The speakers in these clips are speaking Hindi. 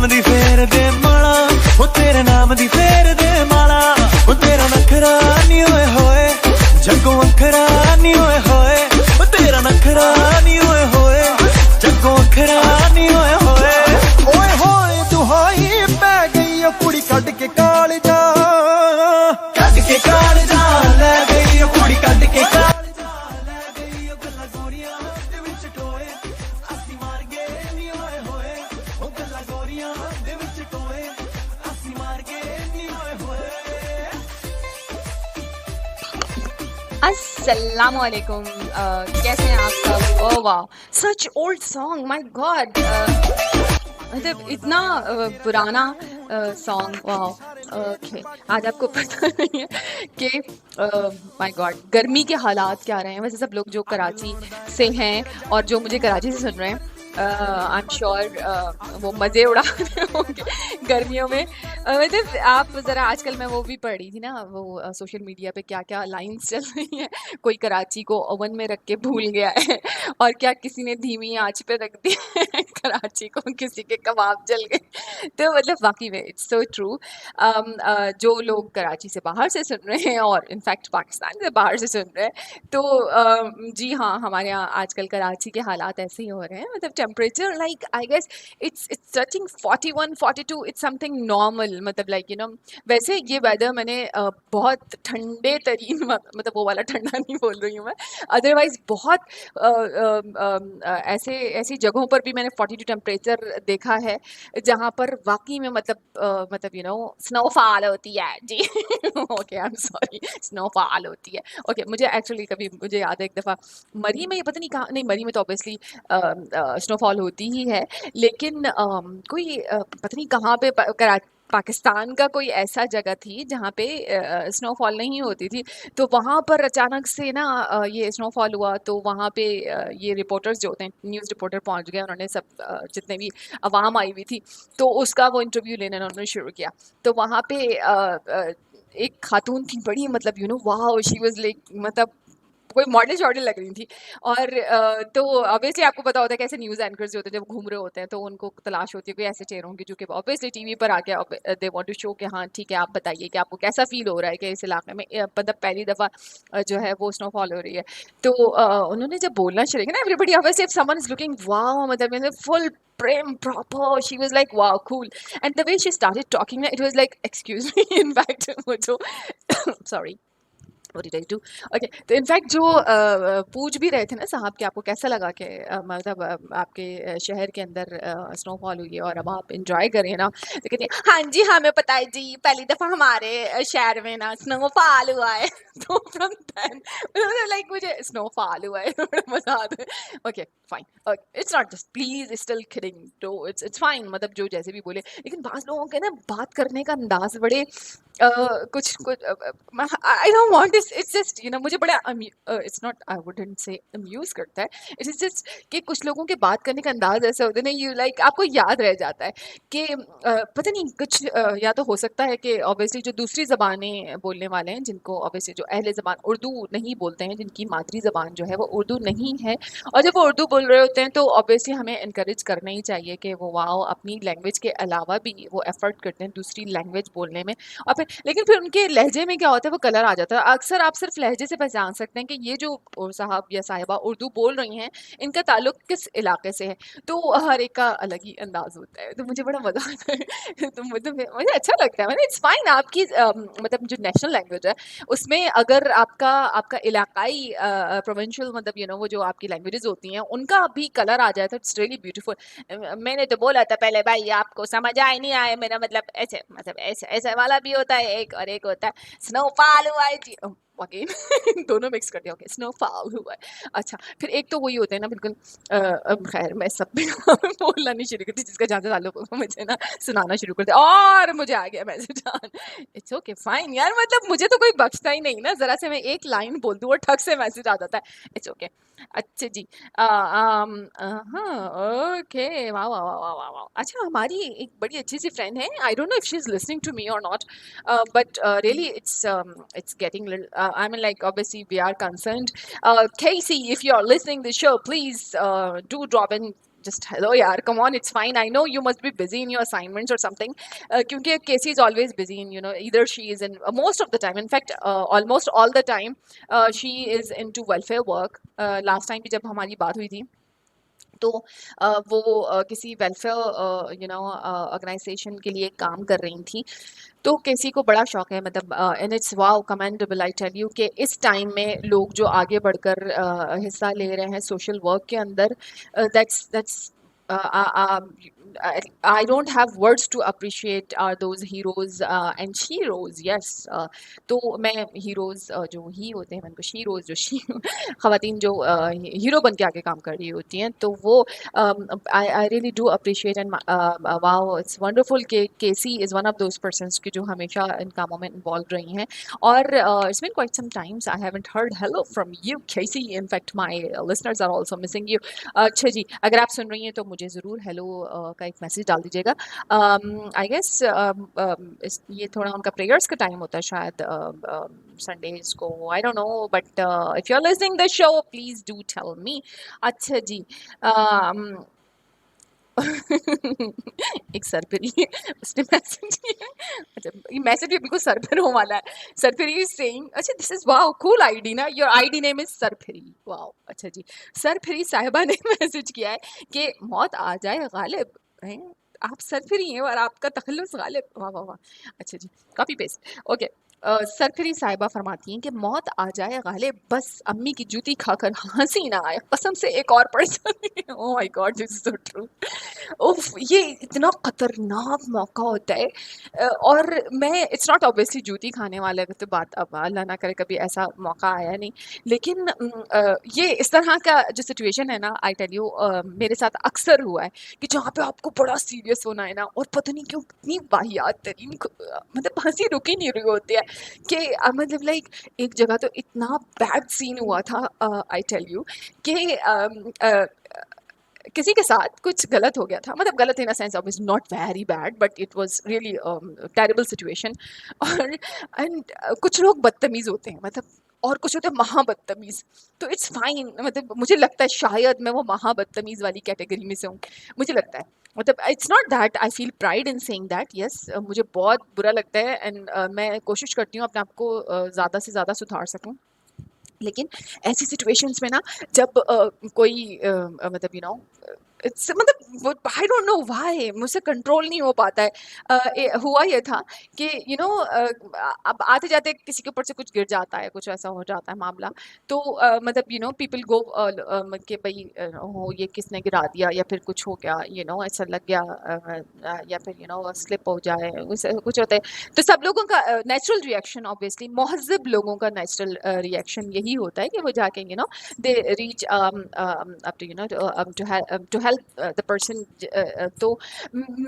नाम दी फेर दे माला, ओ तेरे नाम दी फेर दे माला, ओ तेरा नखरा नी होए होए, जग्गों अखरा नी होए होए, ओ तेरा नखरा नी होए होए, जग्गों अखरा नी होए होए। ओए होए दुहाई पै गई ओ कुड़ी कट के काल जा, कट के काल जा ले गई ओ कुड़ी कट के काल जा, ले गई ओ गल्लां गोरियां दे विच टोए, अस्सी मार गए नी होए होए, ओ गल्लां गोरियां दे विच टोए, अस्सी मार गए नी होए होए। अस्सलाम वालेकुम, कैसे हैं आप सब? ओह वाह, सच ओल्ड सॉन्ग, माय गॉड, मतलब इतना पुराना सॉन्ग, वाह। ओके, आज आपको पता नहीं है कि माय गॉड गर्मी के हालात क्या रहे हैं। वैसे सब लोग जो कराची से हैं और जो मुझे कराची से सुन रहे हैं, आई एम श्योर वो मज़े उड़ा रहे होंगे गर्मियों में। मतलब आप ज़रा, आजकल मैं वो भी पढ़ रही थी ना, वो सोशल मीडिया पे क्या क्या लाइंस चल रही हैं। कोई कराची को ओवन में रख के भूल गया है, और क्या किसी ने धीमी आंच पे रख दिया है कराची को, किसी के कबाब जल गए। तो मतलब वाकई में इट्स सो ट्रू। जो लोग कराची से बाहर से सुन रहे हैं और इनफैक्ट पाकिस्तान से बाहर से सुन रहे हैं, तो जी हाँ, हमारे यहाँ आजकल कराची के हालात ऐसे ही हो रहे हैं। मतलब temperature like I guess it's touching 41 42, it's something normal. मतलब लाइक यू नो, वैसे ये वेदर मैंने बहुत ठंडे तरीन मतलब वो वाला ठंडा नहीं बोल रही हूँ मैं, अदरवाइज बहुत ऐसे ऐसी जगहों पर भी मैंने 42 टेम्परेचर देखा है जहाँ पर वाकई में मतलब यू नो स्नोफॉल होती है जी। Okay, I am sorry, snowfall होती है। ओके, मुझे एक्चुअली कभी मुझे याद है एक दफ़ा मरी में, पता नहीं कहाँ, नहीं मरी में तो ऑब्वियसली स्नोफॉल होती ही है, लेकिन कोई पता नहीं कहाँ पे पाकिस्तान का कोई ऐसा जगह थी जहाँ पे स्नोफॉल नहीं होती थी। तो वहाँ पर अचानक से ना ये स्नोफॉल हुआ, तो वहाँ पे ये रिपोर्टर्स जो होते हैं, न्यूज़ रिपोर्टर पहुँच गए। उन्होंने सब जितने भी अवाम आई हुई थी, तो उसका वो इंटरव्यू लेना उन्होंने शुरू किया। तो वहाँ पे एक खातून थी, बड़ी मतलब यू नो वाह, शी वाज लाइक, मतलब कोई मॉडल शॉडल लग रही थी। और तो ऑब्वियसली आपको पता होता है कैसे न्यूज़ एंकर्स जो होते हैं जब घूम रहे होते हैं, तो उनको तलाश होती है कोई ऐसे चेहरों की जो कि ऑब्वियसली टीवी पर आके दे वांट टू शो कि हाँ ठीक है, आप बताइए कि आपको कैसा फील हो रहा है कि इस इलाके में मतलब पहली दफ़ा जो है वो स्नोफॉल हो रही है। तो उन्होंने जब बोलना शुरू किया ना, everybody obviously if someone is looking wow, मतलब full prim proper, she was like wow cool, and the way she started talking, it was like excuse me, in fact वो जो sorry, What did I do? Okay, तो इनफैक्ट जो पूछ भी रहे थे ना साहब कि आपको कैसा लगा कि मतलब आपके शहर के अंदर स्नोफॉल हुई है और अब आप इंजॉय करें ना, तो कहते हैं हाँ जी हमें पता है जी, पहली दफ़ा हमारे शहर में ना स्नोफॉल हुआ है। तो फ्रॉम देन लाइक मुझे स्नोफॉल हुआ है, बड़ा मजा आता है। Okay fine, it's not just please still kidding, तो इट्स फाइन, मतलब जो जैसे भी बोले, लेकिन बाज़ लोगों के ना बात करने का अंदाज बड़े कुछ कुछ I don't want, it's just you know, मुझे बड़ा it's not, I wouldn't say amuse करता है, इट इज जस्ट कि कुछ लोगों के बात करने का अंदाज ऐसा होता है ना, यू लाइक आपको याद रह जाता है कि पता नहीं कुछ या तो हो सकता है कि ऑब्वियसली जो दूसरी ज़बानें बोलने वाले हैं, जिनको ऑब्वियसली जो अहले ज़बान उर्दू नहीं बोलते हैं, जिनकी मादरी ज़बान जो है वो उर्दू नहीं है, और जब वो उर्दू बोल रहे होते हैं तो ऑब्वियसली हमें इनकरेज करना ही चाहिए कि वो वाओ अपनी लैंग्वेज के अलावा भी वो एफर्ट करते हैं दूसरी लैंग्वेज बोलने में। और फिर लेकिन फिर उनके लहजे में क्या होता है, वो कलर आ जाता है। अक्सर आप सिर्फ लहजे से पहचान सकते हैं कि ये जो साहब या साहिबा उर्दू बोल रही हैं, इनका ताल्लुक किस इलाके से है। तो हर एक का अलग ही अंदाज होता है, तो मुझे बड़ा मज़ा आता है। तो मुझे अच्छा लगता है, मतलब इट्स फाइन। आपकी मतलब जो नेशनल लैंग्वेज है उसमें अगर आपका आपका इलाकाई प्रोविंशियल, मतलब यू नो वो जो आपकी लैंग्वेजेस होती हैं उनका भी कलर आ जाए तो इट्स रियली ब्यूटीफुल। मैंने तो बोला था पहले भाई, आपको समझ आए नहीं आए, मेरा मतलब ऐसे ऐसे वाला भी होता है एक, और एक होता है स्नोफॉल हुआ है जी, अगेन दोनों मिक्स कर दिया। ओके, स्नोफॉल हुआ है। अच्छा, फिर एक तो वही होते हैं ना बिल्कुल, अब खैर मैं सब पे बोलना नहीं शुरू करती, जिसका जहाँ से ताल्लुक हो मुझे ना सुनाना शुरू कर दिया, और मुझे आ गया मैसेज। इट्स ओके फाइन यार, मतलब मुझे तो कोई बख्शता ही नहीं ना, ज़रा से मैं एक लाइन बोल दूँ और ठग से मैसेज आ जाता है। इट्स ओके, अच्छा जी। हाँ, ओके, वाह वाह वाह वाह वाह वाह। अच्छा, हमारी एक बड़ी अच्छी सी फ्रेंड है, I don't know if she is listening to me और not, but really it's getting little, I mean like obviously we are concerned. Casey, if you are listening to the show, please do drop in just hello yaar, come on, it's fine, I know you must be busy in your assignments or something. Kyunki Casey is always busy in, either she is in, most of the time, in fact almost all the time she is into welfare work. Last time भी जब हमारी बात हुई थी तो वो किसी वेलफेयर ऑर्गेनाइजेशन के लिए काम कर रही थी। तो केसी को बड़ा शौक है, मतलब and it's wow commendable, I tell you, कि इस टाइम में लोग जो आगे बढ़कर हिस्सा ले रहे हैं सोशल वर्क के अंदर, that's I don't have words to appreciate those heroes and sheroes. Yes, तो मैं heroes जो ही होते हैं, मैं उनको sheroes जो she ख़वातीन जो हीरो बन के आगे काम कर रही होती हैं, तो वो I really do appreciate and wow, it's wonderful कि Casey is one of those persons कि जो हमेशा इन कामों में involved रही हैं। और it's been quite some times I haven't heard hello from you, Casey. In fact, my listeners are also missing you. अच्छा जी, अगर आप सुन रही हैं तो मुझे ज़रूर हेलो का एक मैसेज डाल दीजिएगा। आई गेस ये थोड़ा उनका प्रेयर्स का टाइम होता है शायद संडेज को, I don't know, but if you are listening the show please do tell me. अच्छा जी, एक सरफरी उसने मैसेज किया, अच्छा ये मैसेज भी बिल्कुल सरफरों वाला है। सरफरी इज सेइंग, अच्छा this is wow cool ID ना, योर आईडी नेम इज सरफरी, वाओ। अच्छा जी, सरफरी साहिबा ने मैसेज किया है कि मौत आ जाए गालिब, हैं आप सरफरी हैं और आपका तखल्लुस गालिब, वाह वाह वाह। अच्छा जी, कॉपी पेस्ट, ओके। सरफरी साहिबा फरमाती हैं कि मौत आ जाए गालिब, बस अम्मी की जूती खाकर हंसी ना आए, कसम से एक और person. Oh my God, this is so true. उफ, ये इतना खतरनाक मौका होता है। और मैं, इट्स नॉट ऑब्वियसली जूती खाने वाले की तो बात, अब अल्लाह ना करे कभी ऐसा मौका आया नहीं, लेकिन ये इस तरह का जो सिचुएशन है ना, आई टेल यू, मेरे साथ अक्सर हुआ है कि जहाँ पे आपको बड़ा सीरियस होना है ना, और पता नहीं क्यों इतनी वाहियात तरीन मतलब हंसी रुक ही नहीं रही होती है कि मतलब लाइक एक जगह तो इतना बैड सीन हुआ था, आई टेल यू, कि किसी के साथ कुछ गलत हो गया था, मतलब गलत in a sense of is not very bad, but it was really terrible situation. और एंड कुछ लोग बदतमीज होते हैं, मतलब, और कुछ होते हैं महा बदतमीज, तो इट्स फाइन, मतलब मुझे लगता है शायद मैं वो महा बदतमीज वाली कैटेगरी में से हूँ, मुझे लगता है। मतलब it's not that I feel pride in saying that, yes मुझे बहुत बुरा लगता है, एंड मैं कोशिश करती हूँ अपने आप को ज़्यादा से ज़्यादा सुधार सकूँ। लेकिन ऐसी सिचुएशंस में ना, जब कोई मतलब इट्स मतलब आई डोंट नो व्हाई मुझसे कंट्रोल नहीं हो पाता है। हुआ ये था कि अब आते जाते किसी के ऊपर से कुछ गिर जाता है, कुछ ऐसा हो जाता है मामला, तो मतलब पीपल गो कि भाई हो ये किसने गिरा दिया, या फिर कुछ हो गया, ऐसा लग गया, या फिर स्लिप हो जाए, कुछ होता है। तो सब लोगों का नेचुरल रिएक्शन, ऑब्वियसली महज़ब लोगों का नेचुरल रिएक्शन यही होता है कि वो जाके they reach up to help the person. तो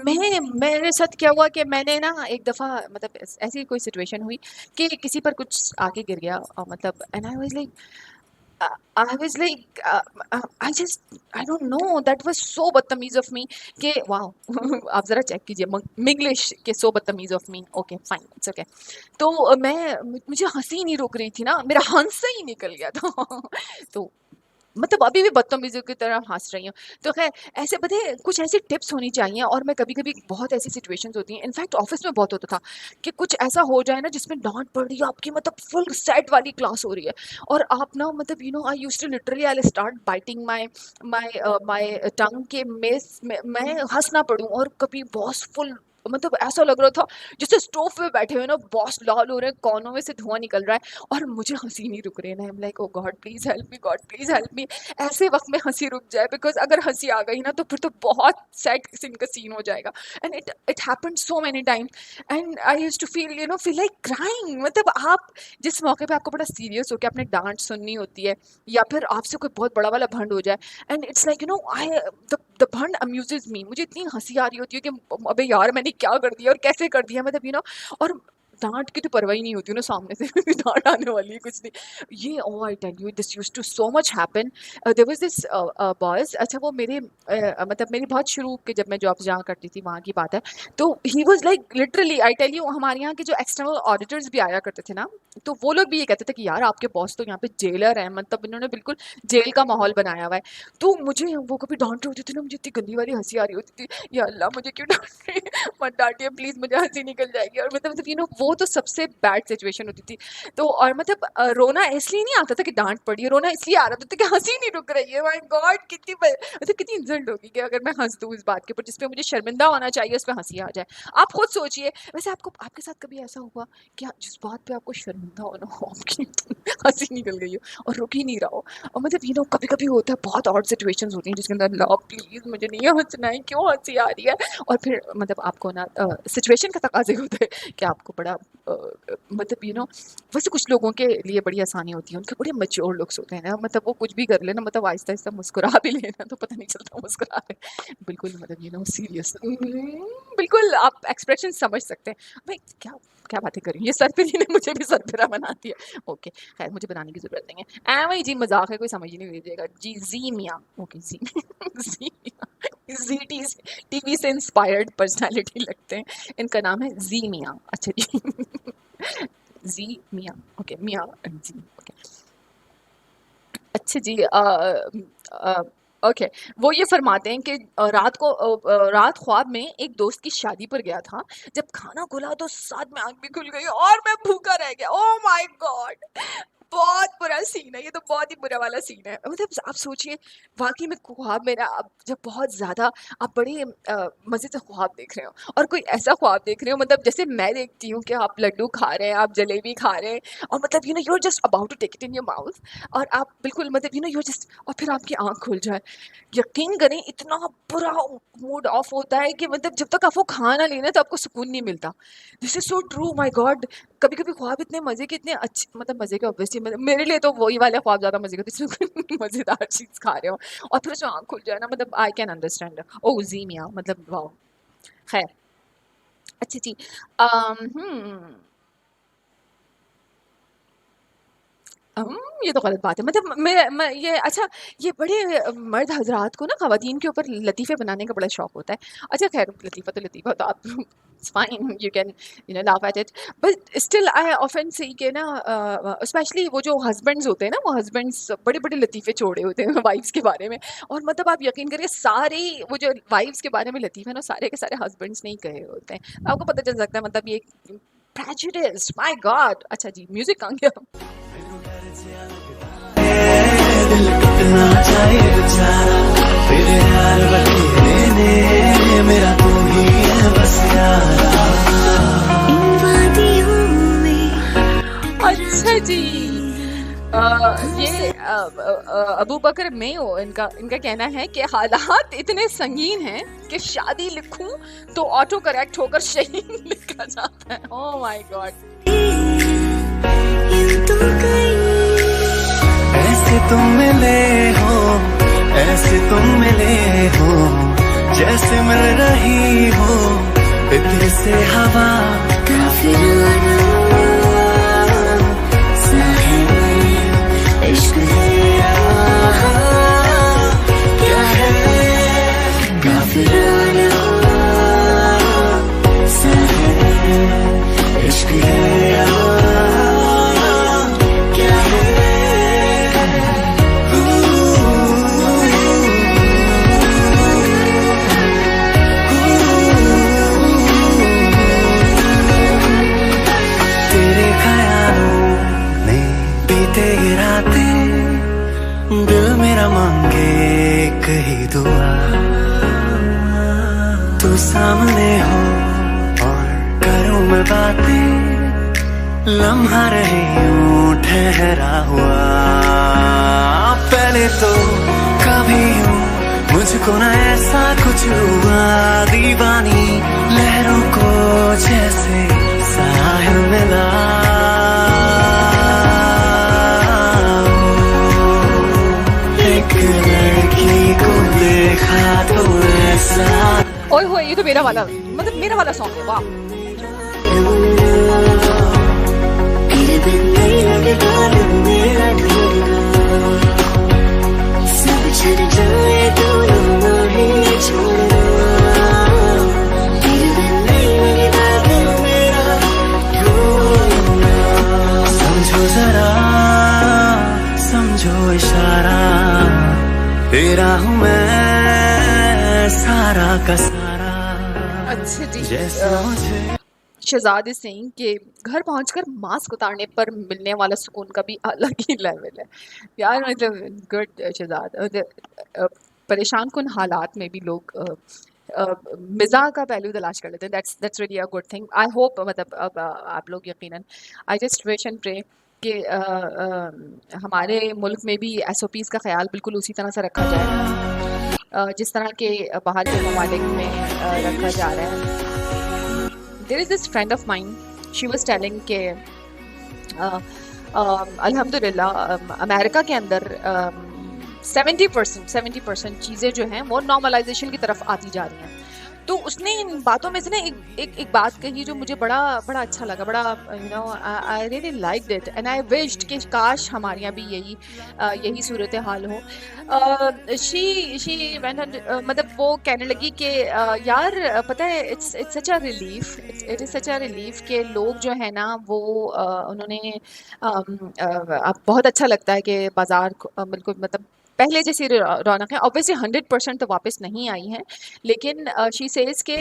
मेरे साथ क्या हुआ कि मैंने ना एक दफ़ा, मतलब ऐसी कोई सिचुएशन हुई कि किसी पर कुछ आके गिर गया, मतलब and I was like I don't know, that was so बदतमीज ऑफ मी कि वाओ। आप ज़रा चेक कीजिए मिंग्लिश के सो बदतमीज of me, okay fine, it's okay. तो मुझे हंसी नहीं रुक रही थी ना, मेरा हंसा ही निकल गया था। तो मतलब अभी भी बदतमीज़ों की तरह हंस रही हूँ। तो खैर ऐसे पता है कुछ ऐसी टिप्स होनी चाहिए, और मैं कभी-कभी बहुत ऐसी सिचुएशंस होती हैं, इनफैक्ट ऑफिस में बहुत होता था कि कुछ ऐसा हो जाए ना जिसमें डाँट पड़ रही है आपकी, मतलब फुल सेट वाली क्लास हो रही है, और आप ना मतलब I used to literally I will start biting my tongue के मैं हँस ना पड़ूँ, और कभी बॉस फुल, मतलब ऐसा लग रहा था जैसे स्टोव पे बैठे हुए ना, बॉस लाल हो रहे हैं, कोनों में से धुआं निकल रहा है, और मुझे हंसी नहीं रुक रही है ना। I am like oh God please help me, God please help me. ऐसे वक्त में हंसी रुक जाए, बिकॉज अगर हंसी आ गई ना तो फिर तो बहुत सैड किस्म का सीन हो जाएगा। And it happened so many times, and I used to feel like crying. मतलब आप जिस मौके पे आपको बड़ा सीरियस होकर अपने डांट सुननी होती है, या फिर आपसे कोई बहुत बड़ा वाला भंड हो जाए, and it's like I the भंड अम्यूजेज मी, मुझे इतनी हंसी आ रही होती है कि अबे यार मैंने क्या कर दिया और कैसे कर दिया, मतलब और डांट की तो परवाह ही नहीं होती ना सामने से डांट आने वाली है कुछ नहीं ये oh I tell you this used to so much happen there was this boys अच्छा वो मेरे मतलब मेरी बहुत शुरू के जब मैं जॉब जहाँ करती थी वहाँ की बात है तो he was like literally I tell you हमारे यहाँ के जो एक्सटर्नल ऑडिटर्स भी आया करते थे ना तो वो लोग भी ये कहते थे कि यार आपके बॉस तो यहाँ पे जेलर है मतलब इन्होंने बिल्कुल जेल का माहौल बनाया हुआ है तो मुझे वो कभी डांट रहे होते थे ना मुझे इतनी गंदी वाली हंसी आ रही होती थी या अल्लाह मुझे क्यों डांट रही है मत डांटिए प्लीज मुझे हंसी निकल जाएगी और मतलब यू नो वो तो सबसे बैड सिचुएशन होती थी तो और मतलब रोना इसलिए नहीं आता था कि डांट पड़ी है रोना इसलिए आ रहा था कि हंसी नहीं रुक रही है माय गॉड कितनी मतलब कितनी इंसल्ट होगी कि अगर मैं हंस दूँ इस बात के ऊपर जिसपे मुझे शर्मिंदा होना चाहिए उस पर हंसी आ जाए आप खुद सोचिए वैसे आपको आपके साथ कभी ऐसा हुआ क्या जिस बात पे आपको शर्मिंदा होना हो आपकी हंसी निकल गई हो और रुक ही नहीं रहा हो और मतलब यू नो कभी कभी होता है बहुत ऑड सिचुएशंस होती हैं जिसके अंदर लव प्लीज मुझे नहीं हंसना है क्यों हंसी आ रही है और फिर मतलब आपको ना सिचुएशन का तकाजे होता है कि आपको बड़ा मतलब यू नो वैसे कुछ लोगों के लिए बड़ी आसानी होती है उनके बड़े मैच्योर लुक्स होते हैं ना मतलब वो कुछ भी कर लेना मतलब आहिस्ता आहिस्ता मुस्कुरा भी लेना तो पता नहीं चलता मुस्कुरा रहे बिल्कुल मतलब यू नो सीरियस बिल्कुल आप एक्सप्रेशन समझ सकते हैं भाई क्या क्या बातें करी ये सरफिरी ने मुझे भी सरफिरा बना दिया ओके खैर मुझे बनाने की जरूरत नहीं है वही जी मजाक है कोई समझ ही नहीं लीजिएगा जी जी मियाँ ओके जी जी जी टीवी से इंस्पायर्ड पर्सनालिटी लगते हैं इनका नाम है जी मियाँ अच्छा जी जी मियाँ ओके मियाँ जी ओके अच्छा जी ओके वो ये फरमाते हैं कि रात ख्वाब में एक दोस्त की शादी पर गया था जब खाना खुला तो साथ में आंख भी खुल गई और मैं भूखा रह गया ओह माय गॉड बहुत बुरा सीन है ये तो बहुत ही बुरा वाला सीन है मतलब आप सोचिए वाकई में ख्वाब मेरा आप जब बहुत ज़्यादा आप बड़े मज़े से ख्वाब देख रहे हो और कोई ऐसा ख्वाब देख रहे हो मतलब जैसे मैं देखती हूँ कि आप लड्डू खा रहे हैं आप जलेबी खा रहे हैं और मतलब you know you're just about to take it in your mouth और आप बिल्कुल मतलब यू नो यूर जस्ट और फिर आपकी आँख खुल जाए यकीन करें इतना बुरा मूड ऑफ होता है कि मतलब जब तक आप वो खा ना लेना तो आपको सुकून नहीं मिलता this is so true my God कभी कभी ख्वाब इतने मजे के इतने अच्छे मतलब मजे के ऑब्वियसली मतलब मेरे लिए तो वही वाले ख्वाब ज्यादा मजे के जिसमें मजेदार चीज खा रहे हो और फिर उसमें आँख खुल जाए ना मतलब आई कैन अंडरस्टैंड ओ जी मियाँ मतलब वाह खैर अच्छी जी ये तो गलत बात है मतलब मैं ये अच्छा ये बड़े मर्द हजरात को ना ख़वातीन के ऊपर लतीफ़े बनाने का बड़ा शौक होता है अच्छा खैर लतीफ़ा तो आप it's fine you can you know laugh at it but still I often see के ना स्पेशली वो जो हस्बैंड्स होते हैं ना वो हस्बैंड्स बड़े बड़े लतीफ़े छोड़े होते हैं वाइफ्स के बारे में और मतलब आप यकीन करिए सारे वो जो वाइफ्स के बारे में लतीफ़े ना सारे के सारे हस्बैंड्स नहीं कहे होते हैं आपको पता चल सकता है मतलब ये प्रेजुडिस माय गॉड अच्छा जी म्यूजिक कहाँ गया दिल कितना चाहे बेचारा तेरे यार बखेरे ने मेरा तू ही है बस यारा इन वादियों में अच्छा जी ये अबू बकर में हो इनका कहना है कि हालात इतने संगीन हैं कि शादी लिखूं तो ऑटो करेक्ट होकर शहीद लिखा जाता है ओह माय गॉड ऐसे तुम मिले हो जैसे मिल रही हो इत्र से हवा काफिराना साहिब इश्क है क्या है काफिराना साहिब इश्क है दिल मेरा मांगे कही दुआ तू सामने हो और करूं मैं बातें लम्हा रहे यूं ठहरा हुआ पहले तो कभी यूं मुझको ना ऐसा कुछ हुआ दीवानी लहरों को जैसे साहिल मिला ओए होए ये तो मेरा वाला मतलब मेरा वाला सॉन्ग है वाह तेरे बिन नहीं लगता दिल मेरा ढूंढना, सब छन जाए तो ना ही छोड़ना, तेरे बिन नहीं लगता दिल मेरा ढूंढना। समझो जरा, समझो इशारा, तेरा हूँ मैं सारा का सारा। अच्छा जी, जैसा मुझे शहजाद इज सेइंग कि घर पहुंचकर मास्क उतारने पर मिलने वाला सुकून का भी अलग ही लेवल है। यार मतलब गुड शहजाद, परेशान कुन हालात में भी लोग मिजाह का पहलू तलाश कर लेते हैं। That's really a good thing. I hope मतलब अब आप लोग यकीनन, I just wish and pray कि हमारे मुल्क में भी एसओपीज़ का ख्याल बिल्कुल उसी तरह से रखा जाए जिस तरह के बाहर के ममालिक में रखा जा रहा है। There is this friend of mine, she was telling कि अल्हम्दुलिल्लाह अमेरिका के अंदर 70% चीज़ें जो हैं वो नॉर्मलाइजेशन की तरफ आती जा रही हैं। तो उसने इन बातों में से ना एक बात कही जो मुझे बड़ा अच्छा लगा, बड़ा I really liked it and I wished कि काश हमारे यहाँ भी यही सूरत हाल हो। शी मतलब वो कहने लगी कि यार पता है it's such a relief, it is such a relief कि लोग जो है ना वो उन्होंने अब बहुत अच्छा लगता है कि बाजार बिल्कुल मतलब पहले जैसी रौनक है। ऑब्वियसली 100% तो वापस नहीं आई हैं, लेकिन शी सेज के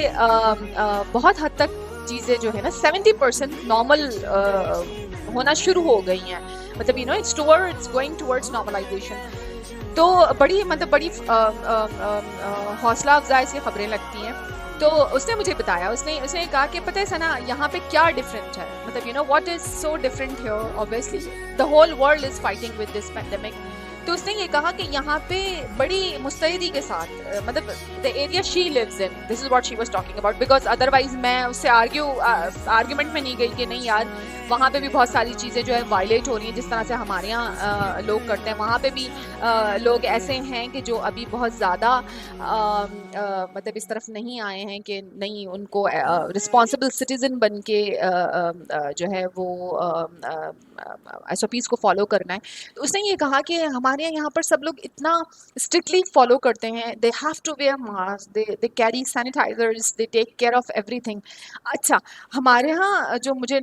बहुत हद तक चीज़ें जो है ना 70% नॉर्मल होना शुरू हो गई हैं। मतलब इट्स गोइंग टुवर्ड्स नॉर्मलाइजेशन। तो बड़ी हौसला अफजाई सी खबरें लगती हैं। तो उसने मुझे बताया, उसने कहा कि पता है सना यहाँ पे क्या डिफरेंट है, मतलब what is so different here. Obviously the whole world is fighting with this pandemic. तो उसने ये कहा कि यहाँ पे बड़ी मुस्तैदी के साथ मतलब the area she lives in, this is what she was talking about, because otherwise मैं उससे आर्ग्यूमेंट में नहीं गई कि नहीं यार वहाँ पे भी बहुत सारी चीज़ें जो है वायलेट हो रही हैं जिस तरह से हमारे यहाँ लोग करते हैं। वहाँ पे भी लोग ऐसे हैं कि जो अभी बहुत ज़्यादा मतलब इस तरफ नहीं आए हैं कि नहीं उनको रिस्पॉन्सिबल सिटीज़न बन के जो है वो SOPs को फॉलो करना है। तो उसने ये कहा कि हमारे यहाँ पर सब लोग इतना स्ट्रिक्टली फॉलो करते हैं, they have to wear mask, they carry sanitisers, they take care of everything. अच्छा, हमारे यहाँ जो मुझे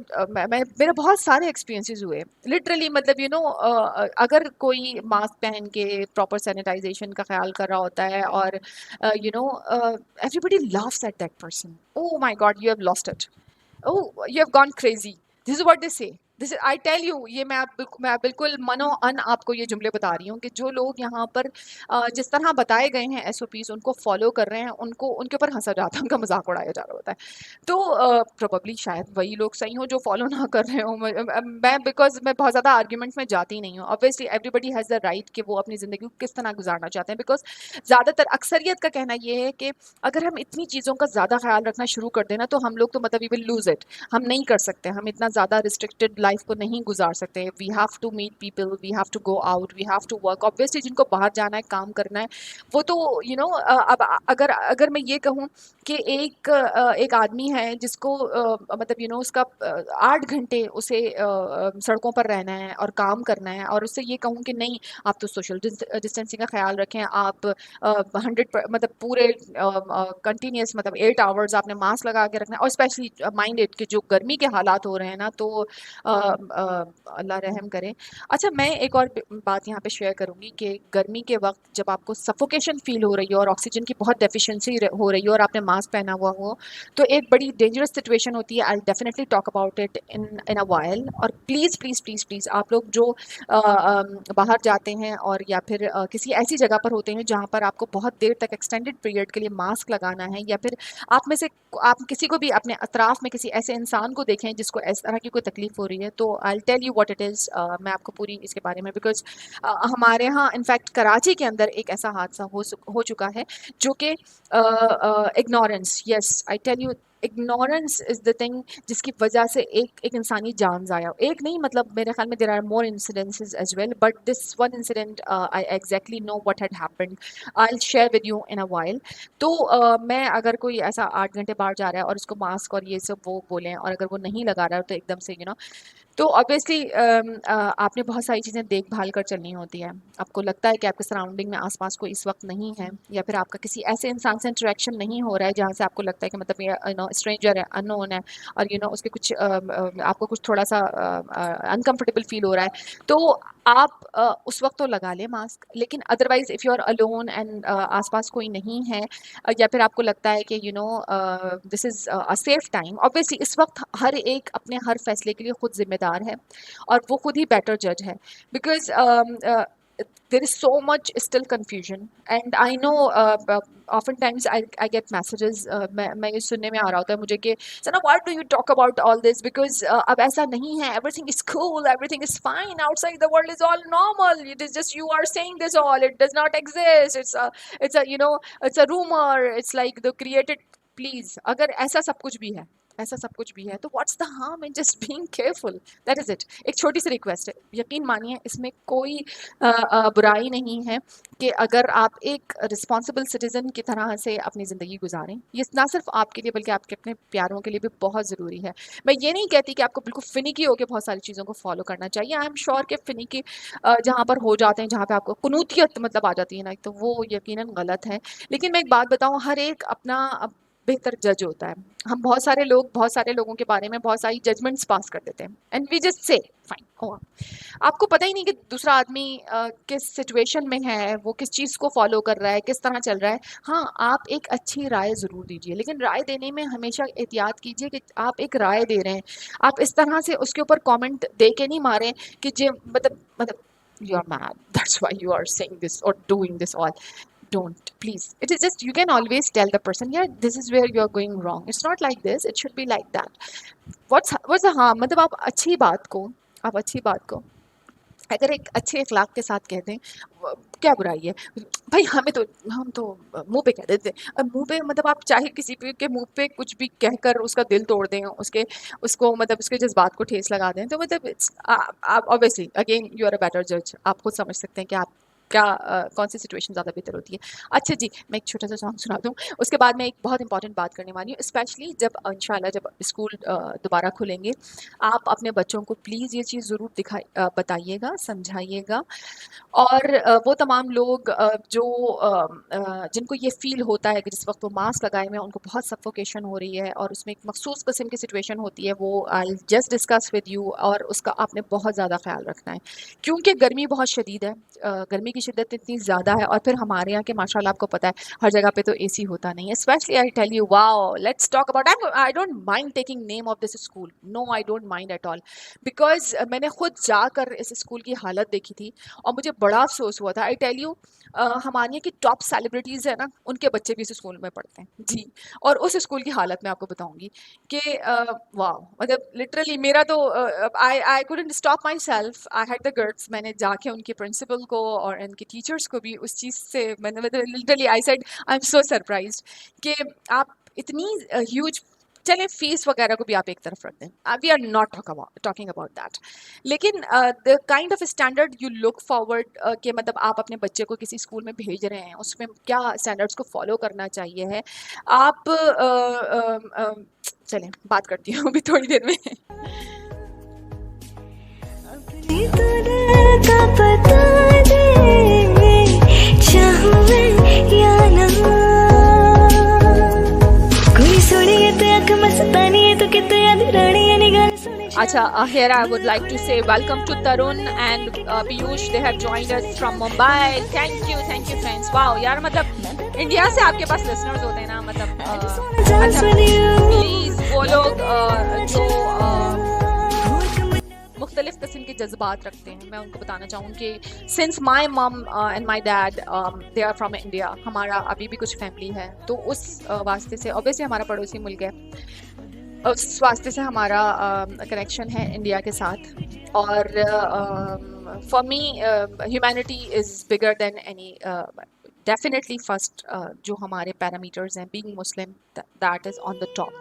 मेरे बहुत सारे एक्सपीरियंसेस हुए लिटरली, मतलब अगर कोई मास्क पहन के प्रॉपर सैनिटाइजेशन का ख्याल कर रहा होता है और everybody laughs at that person. Oh my God, you have lost it. Oh, you have gone crazy. This is what they say. This I tell you, ये मैं बिल्कुल मनो अन आपको ये जुमले बता रही हूँ कि जो लोग यहाँ पर जिस तरह बताए गए हैं SOPs उनको फॉलो कर रहे हैं, उनके ऊपर हंसा जाता है, उनका मजाक उड़ाया जा रहा होता है। तो प्रोबेबली शायद वही लोग सही हो जो फॉलो ना कर रहे हो। मैं बिकॉज मैं बहुत ज़्यादा आर्ग्यूमेंट में जाती नहीं हूँ। Obviously everybody has the right कि वो अपनी ज़िंदगी को किस तरह गुजारना चाहते हैं, बिकॉज ज़्यादातर अक्सरियत का कहना ये है कि अगर हम इतनी चीज़ों का ज़्यादा ख्याल रखना शुरू कर देना तो हम लोग तो मतलब वी विल लूज इट। हम नहीं कर सकते, हम इतना ज़्यादा रिस्ट्रिक्टेड लाइफ को नहीं गुजार सकते। We have to meet people, we have to go out, we have to work. Obviously जिनको बाहर जाना है, काम करना है, वो तो अब अगर मैं ये कहूँ कि एक आदमी है जिसको मतलब उसका 8 घंटे उसे सड़कों पर रहना है और काम करना है, और उससे ये कहूँ कि नहीं आप तो सोशल डिस्टेंसिंग का ख्याल रखें, आप 100 मतलब पूरे कंटिन्यूस मतलब 8 आवर्स आपने मास्क लगा के रखना है। और स्पेशली माइंड इट कि जो गर्मी के हालात हो रहे हैं ना, तो अल्लाह रहम करे। अच्छा, मैं एक और बात यहाँ पे शेयर करूँगी कि गर्मी के वक्त जब आपको सफोकेशन फील हो रही हो और ऑक्सीजन की बहुत डेफिशिएंसी हो रही हो और आपने मास्क पहना हुआ हो, तो एक बड़ी डेंजरस सिचुएशन होती है। I definitely talk about it in a while. और प्लीज़ प्लीज़ प्लीज़ प्लीज़ आप लोग जो बाहर जाते हैं और या फिर किसी ऐसी जगह पर होते हैं जहाँ पर आपको बहुत देर तक एक्सटेंडेड पीरियड के लिए मास्क लगाना है, या फिर आप में से आप किसी को भी अपने अतराफ में किसी ऐसे इंसान को देखें जिसको इस तरह की कोई तकलीफ हो रही है, तो I tell you what it is. मैं आपको पूरी इसके बारे में, बिकॉज हमारे यहाँ इनफैक्ट कराची के अंदर एक ऐसा हादसा हो चुका है जो कि ignorance, yes I tell you, ignorance is the thing जिसकी वजह से एक इंसानी जान जाया, एक नहीं मतलब मेरे ख्याल में there are more incidences as well, but this one incident I exactly know what had happened, I will share with you in a while. तो मैं अगर कोई ऐसा 8 घंटे बाहर जा रहा है और उसको मास्क और ये सब वो बोलें, और अगर वो नहीं लगा रहा है तो एकदम से तो ऑब्वियसली आपने बहुत सारी चीज़ें देखभाल कर चलनी होती है। आपको लगता है कि आपके सराउंडिंग में आसपास कोई इस वक्त नहीं है, या फिर आपका किसी ऐसे इंसान से इंटरेक्शन नहीं हो रहा है जहाँ से आपको लगता है कि मतलब ये स्ट्रेंजर है, अननोन है, और उसके कुछ आपको कुछ थोड़ा सा अनकंफर्टेबल फील हो रहा है, तो आप उस वक्त तो लगा लें मास्क। लेकिन otherwise if you are alone and आसपास कोई नहीं है, या फिर आपको लगता है कि this is a safe time, obviously इस वक्त हर एक अपने हर फैसले के लिए खुद जिम्मेदार है और वो खुद ही बेटर जज है, because there is so much still confusion, and I know oftentimes I get messages, मैं ये सुनने में आ रहा होता है मुझे कि Sana, why do you talk about all this, because अब ऐसा नहीं है, everything is cool, everything is fine, outside the world is all normal, it is just you are saying this all, it does not exist, it's a it's a rumor, it's like the created, please अगर ऐसा सब कुछ भी है, ऐसा सब कुछ भी है, तो what's the harm in just being careful, that is it. एक छोटी सी रिक्वेस्ट है, यकीन मानिए इसमें कोई बुराई नहीं है कि अगर आप एक रिस्पॉन्सिबल सिटीजन की तरह से अपनी ज़िंदगी गुजारें। ये ना सिर्फ आपके लिए बल्कि आपके अपने प्यारों के लिए भी बहुत ज़रूरी है। मैं ये नहीं कहती कि आपको बिल्कुल फिनिकी होकर बहुत सारी चीज़ों को फॉलो करना चाहिए, आई एम श्योर कि फिनिकी जहाँ पर हो जाते हैं, जहाँ पे आपको कुनूतियत मतलब आ जाती है ना, तो वो यकीनन गलत है। लेकिन मैं एक बात बताऊँ, हर एक अपना बेहतर जज होता है। हम बहुत सारे लोगों के बारे में बहुत सारी जजमेंट्स पास कर देते हैं, and we just say fine, हो आपको पता ही नहीं कि दूसरा आदमी किस सिचुएशन में है, वो किस चीज़ को फॉलो कर रहा है, किस तरह चल रहा है। हाँ, आप एक अच्छी राय ज़रूर दीजिए, लेकिन राय देने में हमेशा एहतियात कीजिए कि आप एक राय दे रहे हैं, आप इस तरह से उसके ऊपर कमेंट दे के नहीं मारें कि जे मतलब you are mad, that's why you are saying this और doing this all. Don't, please. It is just, you can always tell the person, yeah, this is where you are going wrong, it's not like this, it should be like that. what's the harm, मतलब आप अच्छी बात को अगर एक अच्छे अखलाक के साथ कहते हैं, क्या बुराई है भाई, हम तो मुंह पे कह देते हैं, मुंह पे मतलब आप चाहे किसी के मुंह पे कुछ भी कहकर उसका दिल तोड़ दें, उसको मतलब उसके जज्बात को ठेस लगा दें, तो मतलब आप obviously again you are a better जज, आप खुद समझ सकते हैं कि आप क्या कौन सी सिचुएशन ज़्यादा बेहतर होती है। अच्छा जी, मैं एक छोटा सा सॉन्ग सुना दूँ, उसके बाद मैं एक बहुत इंपॉर्टेंट बात करने वाली हूँ। स्पेशली जब इंशाल्लाह जब स्कूल दोबारा खुलेंगे, आप अपने बच्चों को प्लीज़ ये चीज़ ज़रूर बताइएगा, समझाइएगा, और वो तमाम लोग जो जिनको ये फ़ील होता है कि जिस वक्त वो मास्क लगाए हुए हैं उनको बहुत सफोकेशन हो रही है और उसमें एक मखसूस किस्म की सिचुएशन होती है, वो I just discuss with you, और उसका आपने बहुत ज़्यादा ख्याल रखना है, क्योंकि गर्मी बहुत शदीद है, गर्मी की शिद्दत इतनी ज़्यादा है, और फिर हमारे यहाँ के माशाल्लाह आपको पता है हर जगह पे तो एसी होता नहीं है। Specially I tell you, wow, let's talk about, I don't mind taking name of this school, no I don't mind at all, because मैंने खुद जाकर इस स्कूल की हालत देखी थी और मुझे बड़ा अफसोस हुआ था। आई टेल यू, हमारे यहाँ की टॉप सेलिब्रिटीज़ है ना, उनके बच्चे भी इस स्कूल में पढ़ते हैं जी, और उस स्कूल की हालत मैं आपको बताऊंगी कि वाह, मतलब लिटरली मेरा तो I couldn't stop my self, I had the guts, मैंने जाके उनके प्रिंसिपल को और उनके टीचर्स को भी उस चीज़ से मैंने literally I said I am so surprised कि आप इतनी ह्यूज, चलें फीस वगैरह को भी आप एक तरफ रख दें, we are not talking about that, लेकिन the kind of standard you look forward कि मतलब आप अपने बच्चे को किसी स्कूल में भेज रहे हैं, उसमें क्या स्टैंडर्ड्स को फॉलो करना चाहिए है। आप चलें बात करती हूँ अभी थोड़ी देर में। अच्छा, here I would like to say welcome to Tarun and Piyush, they have joined us from Mumbai. Thank you friends. Wow, यार मतलब इंडिया से आपके पास लिसनर्स होते हैं ना, मतलब अच्छा प्लीज वो लोग जो मुख्तलिफ किस्म के जज्बात रखते हैं, मैं उनको बताना चाहूँ कि since my mom and my dad they are from India, हमारा अभी भी कुछ फैमिली है, तो उस वास्ते से ऑब्वियसली हमारा पड़ोसी मुल्क है, उस वास्ते से हमारा कनेक्शन है इंडिया के साथ, और for me humanity is bigger than any definitely first जो हमारे पैरामीटर्स हैं, being Muslim, that is on the top.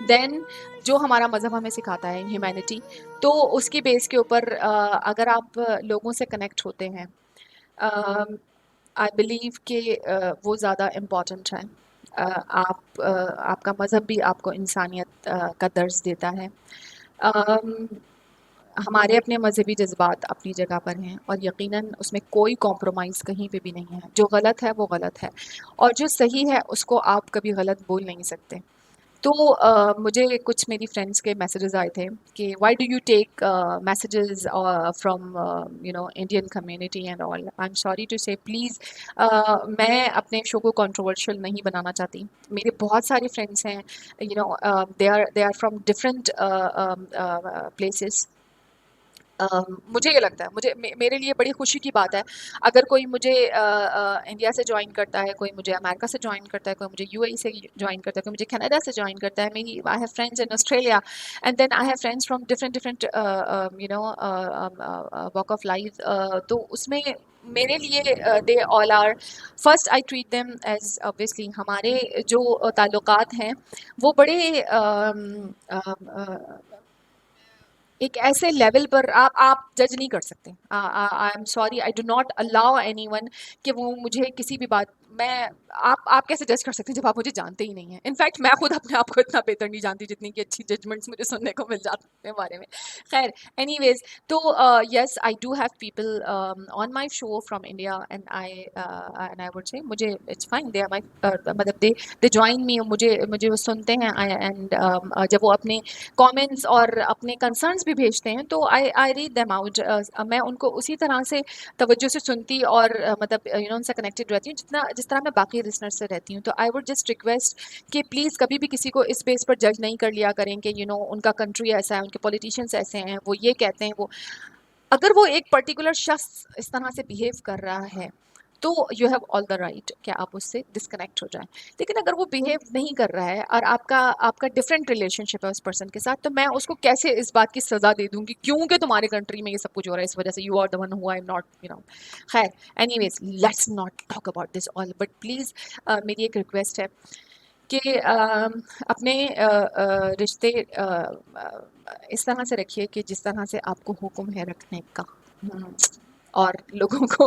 Then जो हमारा मज़हब हमें सिखाता है ह्यूमैनिटी, तो उसकी बेस के ऊपर अगर आप लोगों से कनेक्ट होते हैं, आई बिलीव कि वो ज़्यादा इम्पॉर्टेंट है। आपका मज़हब भी आपको इंसानियत का दर्स देता है। हमारे अपने मज़हबी जज्बात अपनी जगह पर हैं और यकीनन उसमें कोई कॉम्प्रोमाइज़ कहीं पे भी नहीं है। जो गलत है वो गलत है और जो सही है उसको आप कभी गलत बोल नहीं सकते। तो मुझे कुछ मेरी फ्रेंड्स के मैसेजेस आए थे कि why do you take messages from Indian community and all. I am sorry to say, please मैं अपने शो को कंट्रोवर्शियल नहीं बनाना चाहती। मेरे बहुत सारे फ्रेंड्स हैं, they are from different places. मुझे ये लगता है, मेरे लिए बड़ी खुशी की बात है अगर कोई मुझे इंडिया से ज्वाइन करता है, कोई मुझे अमेरिका से ज्वाइन करता है, कोई मुझे यूएई से ज्वाइन करता है, कोई मुझे कनाडा से ज्वाइन करता है। I have friends in Australia and then I have friends from different walk of life. तो उसमें मेरे लिए they all are, first I treat them as, obviously हमारे जो ताल्लुकात हैं वो बड़े एक ऐसे लेवल पर आप जज नहीं कर सकते। आई am sorry, I do not allow anyone कि वो मुझे किसी भी बात, मैं आप कैसे जज कर सकते हैं जब आप मुझे जानते ही नहीं हैं। इनफैक्ट मैं खुद अपने आप को इतना बेहतर नहीं जानती जितनी कि अच्छी जजमेंट्स मुझे सुनने को मिल जाते हैं अपने बारे में। खैर, एनीवेज, तो yes, I do have people on my show from India and I would say मुझे it's fine, they are my, मतलब दे जॉइन मी, मुझे वो सुनते हैं एंड जब वो अपने कमेंट्स और अपने कंसर्न्स भी भेजते हैं तो आई रीड देम आउट। मैं उनको उसी तरह से तवज्जो से सुनती और मतलब उनसे कनेक्टेड रहती हूँ जिस तरह मैं बाकी लिसनर्स से रहती हूँ। तो आई वुड जस्ट रिक्वेस्ट कि प्लीज़ कभी भी किसी को इस बेस पर जज नहीं कर लिया करें कि उनका कंट्री ऐसा है, उनके पॉलिटिशियंस ऐसे हैं, वो ये कहते हैं, वो अगर वो एक पर्टिकुलर शख्स इस तरह से बिहेव कर रहा है तो you have all the right कि आप उससे डिस्कनेक्ट हो जाएं। लेकिन अगर वो बिहेव नहीं कर रहा है और आपका डिफरेंट रिलेशनशिप है उस पर्सन के साथ, तो मैं उसको कैसे इस बात की सज़ा दे दूंगी क्योंकि तुम्हारे कंट्री में ये सब कुछ हो रहा है, इस वजह से you are the one who I am not, खैर, anyways, let's not talk about this all, but please मेरी एक रिक्वेस्ट है कि अपने रिश्ते इस तरह से रखिए कि जिस तरह से आपको हुक्म है रखने का, और लोगों को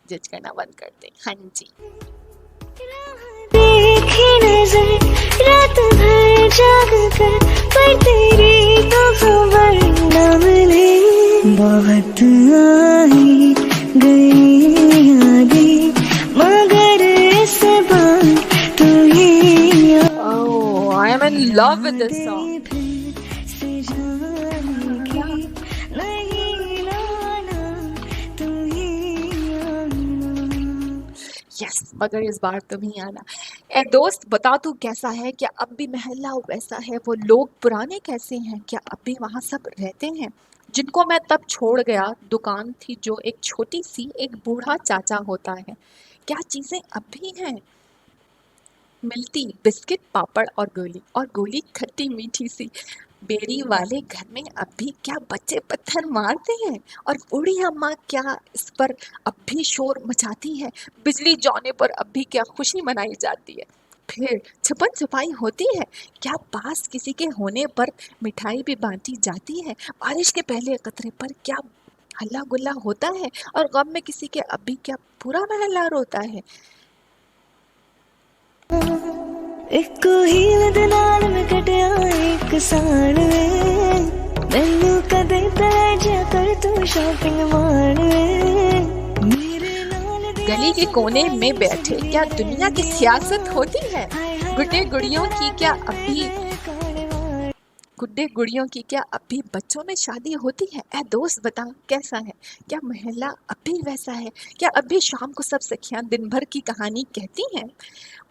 जज करना बंद कर दें। हाँ जी। देखी नजर रात भर जाग कर, पर तेरी तो खबर न मिले। बहुत आई गई यादें मगर इस बार तू ही Oh, I am in love with this song. Yes, मगर इस बार तुम ही आना। ए दोस्त, बता तू कैसा है, क्या अब भी महल्ला वैसा है, वो लोग पुराने कैसे हैं, क्या अब भी वहाँ सब रहते हैं जिनको मैं तब छोड़ गया। दुकान थी जो एक छोटी सी, एक बूढ़ा चाचा होता है, क्या चीज़ें अब भी हैं मिलती, बिस्किट, पापड़ और गोली खट्टी मीठी सी। बेरी वाले घर में अब भी क्या बच्चे पत्थर मारते हैं, और बूढ़ी अम्मा क्या इस पर अब भी शोर मचाती है। बिजली जाने पर अब भी क्या खुशी मनाई जाती है। फिर छुपन छुपाई होती है, क्या पास किसी के होने पर मिठाई भी बांटी जाती है। बारिश के पहले कतरे पर क्या हल्ला गुल्ला होता है, और गम में किसी के अब भी क्या पूरा महल्ला रोता है। ਇੱਕ ਹੀਲ ਦੇ ਨਾਲ ਮੈਂ ਕਟਿਆ ਇੱਕ ਸਾਲ ਵੇ, ਮੈਨੂੰ ਕਦੇ ਪੈ ਜਾ ਕਰ ਤੂੰ ਸ਼ਾਪਿੰਗ ਮਾਣ ਵੇ। गली के कोने में बैठे क्या दुनिया की सियासत होती है। गुड्डे गुड़ियों की क्या अब भी बच्चों में शादी होती है। ऐ दोस्त बता कैसा है, क्या महल्ला अब भी वैसा है, क्या अब भी शाम को सब सखियां दिन भर की कहानी कहती हैं।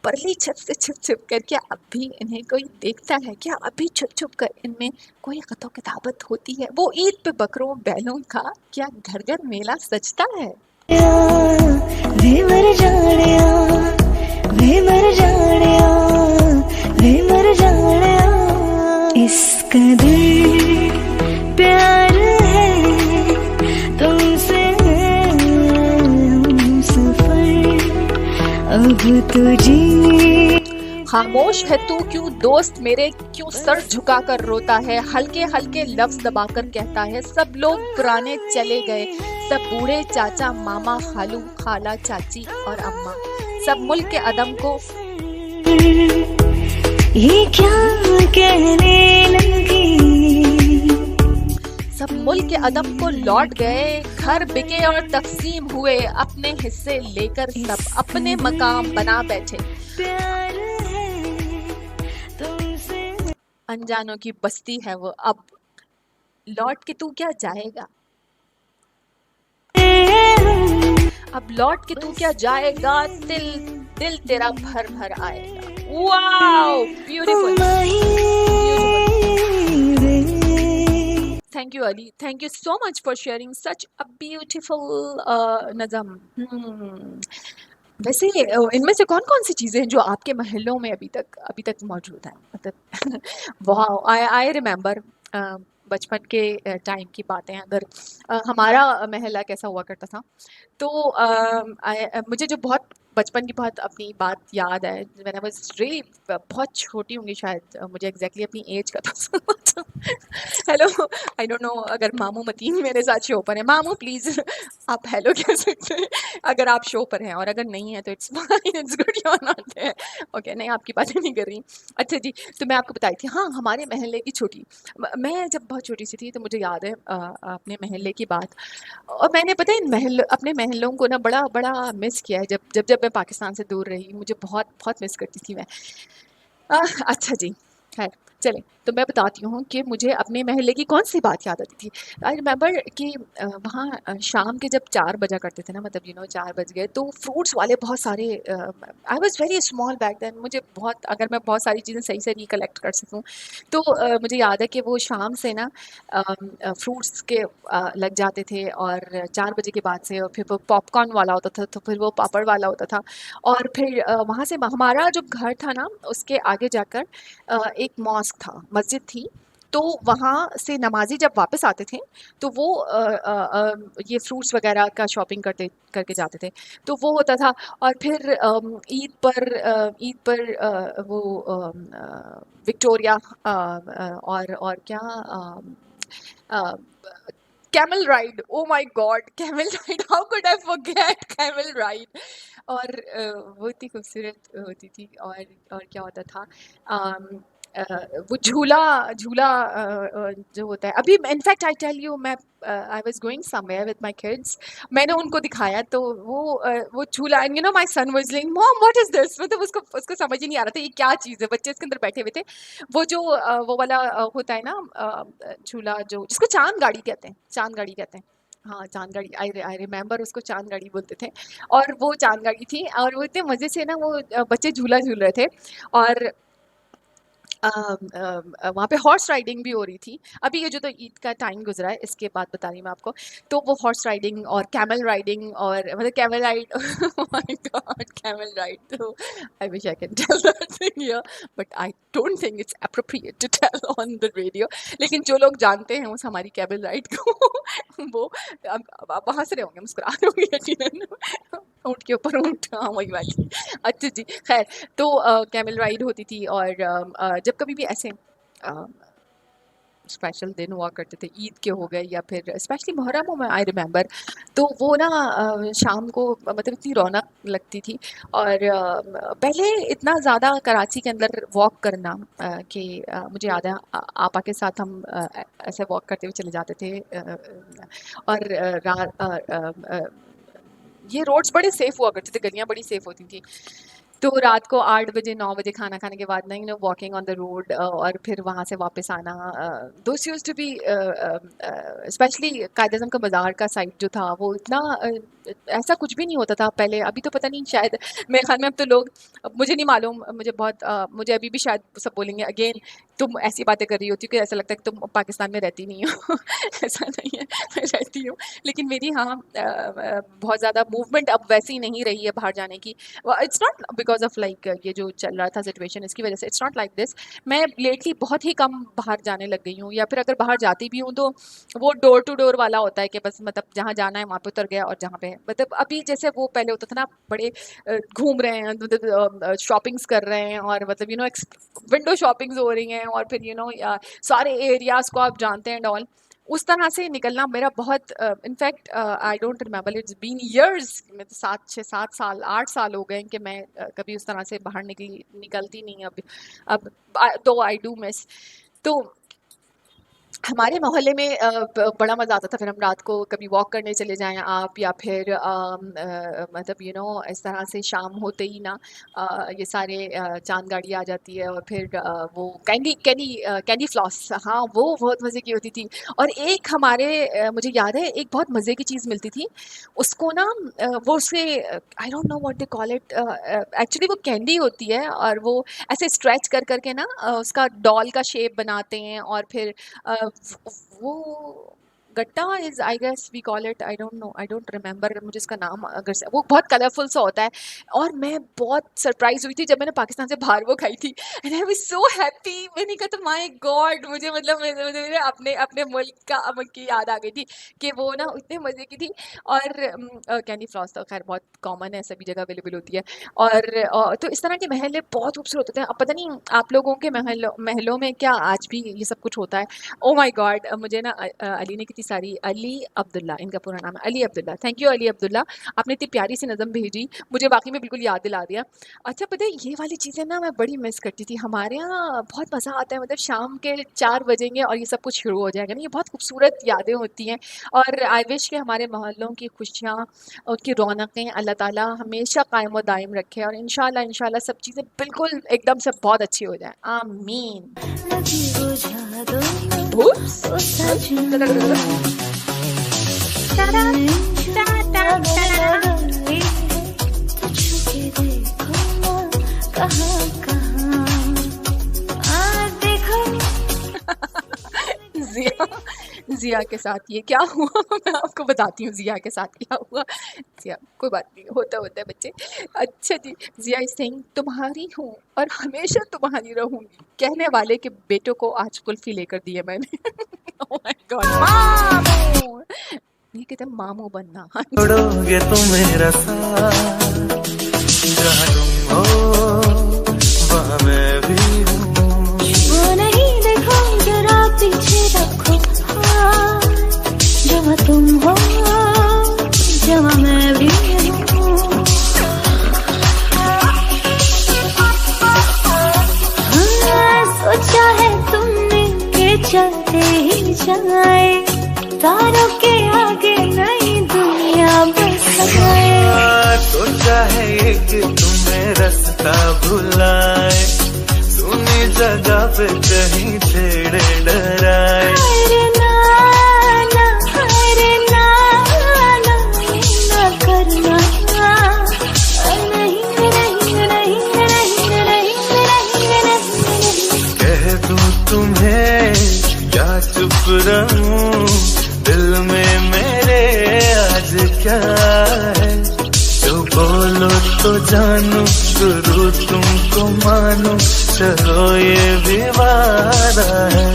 परली छत से छुप कर क्या अब भी इन्हें कोई देखता है, क्या अभी छुप कर इनमें कोई खतो किताबत होती है। वो ईद पे बकरों बैलों का क्या घर घर मेला सजता है। वे मर जानिया, वे मर जानिया, वे मर जानिया, इस कदर प्यार है तुमसे, सफर अब तुझे खामोश है तू क्यों दोस्त मेरे, क्यों सर झुका कर रोता है, हल्के हल्के लफ्ज दबाकर कहता है सब लोग पुराने चले गए, सब बूढ़े चाचा मामा खालू खाला चाची और अम्मा, सब मुल्क के अदम को ये क्या कहने लगी। सब मुल्क के अदम को लौट गए, घर बिके और तकसीम हुए, अपने हिस्से लेकर सब अपने मकाम बना बैठे, प्यार है तुमसे अनजानों की बस्ती है वो अब, लौट के तू क्या जाएगा, अब लौट के तू क्या जाएगा, दिल दिल तेरा भर भर आएगा। Wow beautiful, thank you Ali, thank you so much for sharing such a beautiful नज़म। वैसे इनमें से कौन कौन सी चीज़ें हैं जो आपके महलों में अभी तक मौजूद हैं, मतलब वाह, आई रिमेम्बर बचपन के टाइम की बातें, अगर हमारा महल कैसा हुआ करता था, तो मुझे जो बहुत बचपन की बहुत अपनी बात याद है, मैंने बस रियली बहुत छोटी होंगी शायद, मुझे एग्जैक्टली अपनी एज का तो हेलो, आई डोंट नो अगर मामू मतीन मेरे साथ शो पर है, मामू प्लीज़ आप हेलो कह सकते हैं अगर आप शो पर हैं, और अगर नहीं है तो it's fine, it's good you are not there, okay, नहीं आपकी बातें नहीं कर रही। अच्छा जी, तो मैं आपको बताई थी, हाँ हमारे महल्ले की छोटी, मैं जब बहुत छोटी सी थी तो मुझे याद है अपने महल्ले की बात, और मैंने पता है इन अपने महलों को ना बड़ा बड़ा मिस किया है, जब मैं पाकिस्तान से दूर रही, मुझे बहुत बहुत मिस करती थी मैं। अच्छा जी, खैर चलें, तो मैं बताती हूँ कि मुझे अपने महल्ले की कौन सी बात याद आती थी। आई रिमेंबर कि वहाँ शाम के जब 4 बजा करते थे ना, मतलब 4 बज गए तो फ्रूट्स वाले बहुत सारे, I was very small back then, मुझे बहुत, अगर मैं बहुत सारी चीज़ें सही से रिकलेक्ट कर सकूँ तो मुझे याद है कि वो शाम से ना फ्रूट्स के लग जाते थे, और 4 बजे के बाद से, और फिर वो पॉपकॉर्न वाला होता था, तो फिर वो पापड़ वाला होता था, और फिर वहाँ से हमारा जो घर था ना उसके आगे जाकर एक मॉस्क था, मस्जिद थी, तो वहाँ से नमाजी जब वापस आते थे तो वो ये फ्रूट्स वगैरह का शॉपिंग करके जाते थे, तो वो होता था। और फिर ईद पर वो विक्टोरिया और क्या camel ride, oh my god camel ride, how could I forget camel ride, और वो इतनी खूबसूरत होती थी, और क्या होता था, वो झूला झूला जो होता है अभी, इनफैक्ट आई टेल यू, मैं I was going somewhere with my kids, मैंने उनको दिखाया तो वो झूला, and my son was like mom what is this, मतलब उसको समझ ही नहीं आ रहा था ये क्या चीज़ है, बच्चे उसके अंदर बैठे हुए थे, वो जो वो वाला होता है ना झूला, जो जिसको चांद गाड़ी कहते हैं, चांद गाड़ी कहते हैं, हाँ चांद गाड़ी, आई रिमेंबर उसको चांद गाड़ी बोलते थे, और वो चांद गाड़ी थी, और वो इतने मज़े से ना वो बच्चे झूला झूल रहे थे, और वहाँ पे हॉर्स राइडिंग भी हो रही थी। अभी ये जो तो ईद का टाइम गुजरा है इसके बाद बता रही मैं आपको, तो वो हॉर्स राइडिंग और कैमल राइडिंग, और मतलब camel ride, oh my god camel ride, तो I wish I can tell that thing here, but I don't think it's appropriate to tell on the radio, लेकिन जो लोग जानते हैं उस हमारी कैमल राइड को वो अब हंस रहे होंगे, मुस्कुरा रहे होंगे यकीनन, ऊँट के ऊपर ऊँट, हाँ वही वाली। अच्छा जी, खैर तो कैमल राइड होती थी, और जब कभी भी ऐसे स्पेशल दिन हुआ करते थे, ईद के हो गए या फिर स्पेशली मुहर्रम में, आई रिमेंबर, तो वो ना शाम को मतलब इतनी रौनक लगती थी, और पहले इतना ज़्यादा कराची के अंदर वॉक करना कि मुझे याद है आपा के साथ हम ऐसे वॉक करते हुए चले जाते थे, और ये रोड्स बड़े सेफ हुआ करते थे, गलियाँ बड़ी सेफ होती थी, तो रात को 8 बजे 9 बजे खाना खाने के बाद ना वॉकिंग ऑन द रोड, और फिर वहाँ से वापस आना, दोस यूज्ड टू बी, स्पेशली कायद आज़म का बाज़ार का साइड जो था वो इतना ऐसा कुछ भी नहीं होता था पहले, अभी तो पता नहीं, शायद मेरे ख्याल में अब तो लोग, मुझे नहीं मालूम, मुझे बहुत मुझे अभी भी शायद सब बोलेंगे अगेन तुम ऐसी बातें कर रही होती हो कि ऐसा लगता है कि तुम पाकिस्तान में रहती नहीं हो ऐसा नहीं है, मैं रहती हूँ, लेकिन मेरी हाँ बहुत ज़्यादा मूवमेंट अब वैसी नहीं रही है बाहर जाने की, it's not because of like ये जो चल रहा था सिचुएशन, इसकी वजह से, इट्स नॉट लाइक दिस, मैं लेटली बहुत ही कम बाहर जाने लग गई हूँ, या फिर अगर बाहर जाती भी हूँ तो वो डोर टू डोर वाला होता है कि बस मतलब जहाँ जाना है वहाँ पे उतर गया और जहाँ पे मतलब अभी जैसे वो पहले होता था ना, बड़े घूम रहे हैं, मतलब शॉपिंग्स कर रहे हैं, और मतलब विंडो शॉपिंग्स हो रही हैं, और फिर सारे एरियाज को आप जानते हैं एंड ऑल। उस तरह से निकलना मेरा बहुत, in fact I don't remember, it's been years, में 7 6 7 साल 8 साल हो गए हैं कि मैं कभी उस तरह से बाहर निकलती नहीं अभी। अब दो आई डू मिस। तो हमारे मोहल्ले में बड़ा मज़ा आता था। फिर हम रात को कभी वॉक करने चले जाएं आप, या फिर मतलब इस तरह से शाम होते ही ना ये सारे चांद गाड़ी आ जाती है, और फिर वो कैंडी फ्लॉस, हाँ वो बहुत मज़े की होती थी। और एक हमारे मुझे याद है, एक बहुत मज़े की चीज़ मिलती थी उसको ना, वो उससे आई don't know what they call it, actually वो कैंडी होती है, और वो ऐसे स्ट्रेच कर करके ना उसका डॉल का शेप बनाते हैं, और फिर वो गट्टा is, I guess we call it, I don't remember मुझे इसका नाम, अगर वो बहुत कलरफुल सा होता है। और मैं बहुत सरप्राइज हुई थी जब मैंने पाकिस्तान से बाहर वो खाई थी, and I was so happy. मैंने कहा तो माय गॉड, मुझे मतलब मेरे अपने अपने मुल्क की याद आ गई थी कि वो ना इतने मज़े की थी। और कैंडी फ्लॉस तो खैर बहुत कॉमन है, सभी जगह अवेलेबल होती है। और तो इस तरह के महल बहुत खूबसूरत होते हैं। अब पता नहीं आप लोगों के महलों में क्या आज भी ये सब कुछ होता है। ओ माय गॉड, मुझे ना अली ने कितनी सारी, अली अब्दुल्ला इनका पूरा नाम है, अली अब्दुल्ला, थैंक यू अली अब्दुल्ला, आपने इतनी प्यारी सी नज़म भेजी, मुझे वाकई में बिल्कुल याद दिला दिया। अच्छा पता है, ये वाली चीज़ें ना मैं बड़ी मिस करती थी। हमारे यहाँ बहुत मज़ा आता है, मतलब शाम के 4 बजेंगे और ये सब कुछ शुरू हो जाएगा ना, ये बहुत खूबसूरत यादें होती हैं। और आई विश कि हमारे मोहल्लों की खुशियाँ, उनकी रौनकें अल्लाह ताला हमेशा कायम व दायम रखे, और इंशाल्लाह इंशाल्लाह सब चीज़ें बिल्कुल एकदम से बहुत अच्छी हो जाएं, आमीन। लगी वो जादू Oops. ओ सजना तो छुके देखो ना कहाँ कहाँ देखो। जिया जिया के साथ ये क्या हुआ मैं आपको बताती हूँ जिया के साथ क्या हुआ। जिया कोई बात नहीं, होता होता है बच्चे। अच्छा जी, जिया इज सेइंग तुम्हारी हूँ और हमेशा तुम्हारी रहूंगी, कहने वाले के बेटों को आज कुल्फी लेकर दी है मैंने। Oh my God, मामू, ये कहते हैं मामू बनना। हाँ जी। छोड़ोगे तुम मेरा साथ, जहाँ तुम हो वहाँ मैं भी हूँ। वो नहीं देखो जरा पीछे रखो हाथ, जहाँ तुम हो जहाँ मैं भी हूँ। हाँ, सोचा है तुमने कि चलते ही जाए, तारों के आगे नई दुनिया बसाए। तो चाहे ये कि तुम्हें रास्ता भुलाए, सुनी जगह पे कहीं छेड़े डराए। अरे ना ना, अरे ना ना ना करना, नहीं नहीं नहीं नहीं नहीं नहीं। कह दूं तुम्हें क्या चुप रहूं, दिल में मेरे आज क्या है, जो बोलो तो जानू, गुरु तुमको मानो, चलो ये भी वादा है।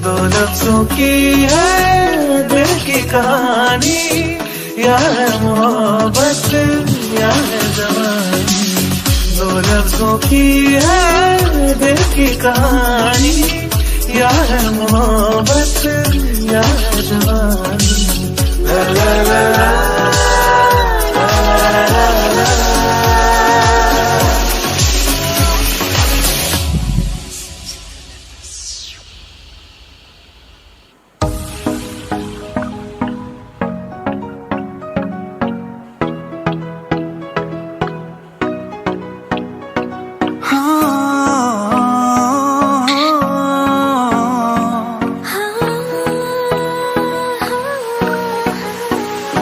दो लफ्जों की है दिल की कहानी, या है मोहब्बत या है जवानी। दो लफ्जों की है दिल की कहानी, या है मोहब्बत या है जवानी। ला ला ला ला, ला ला ला ला।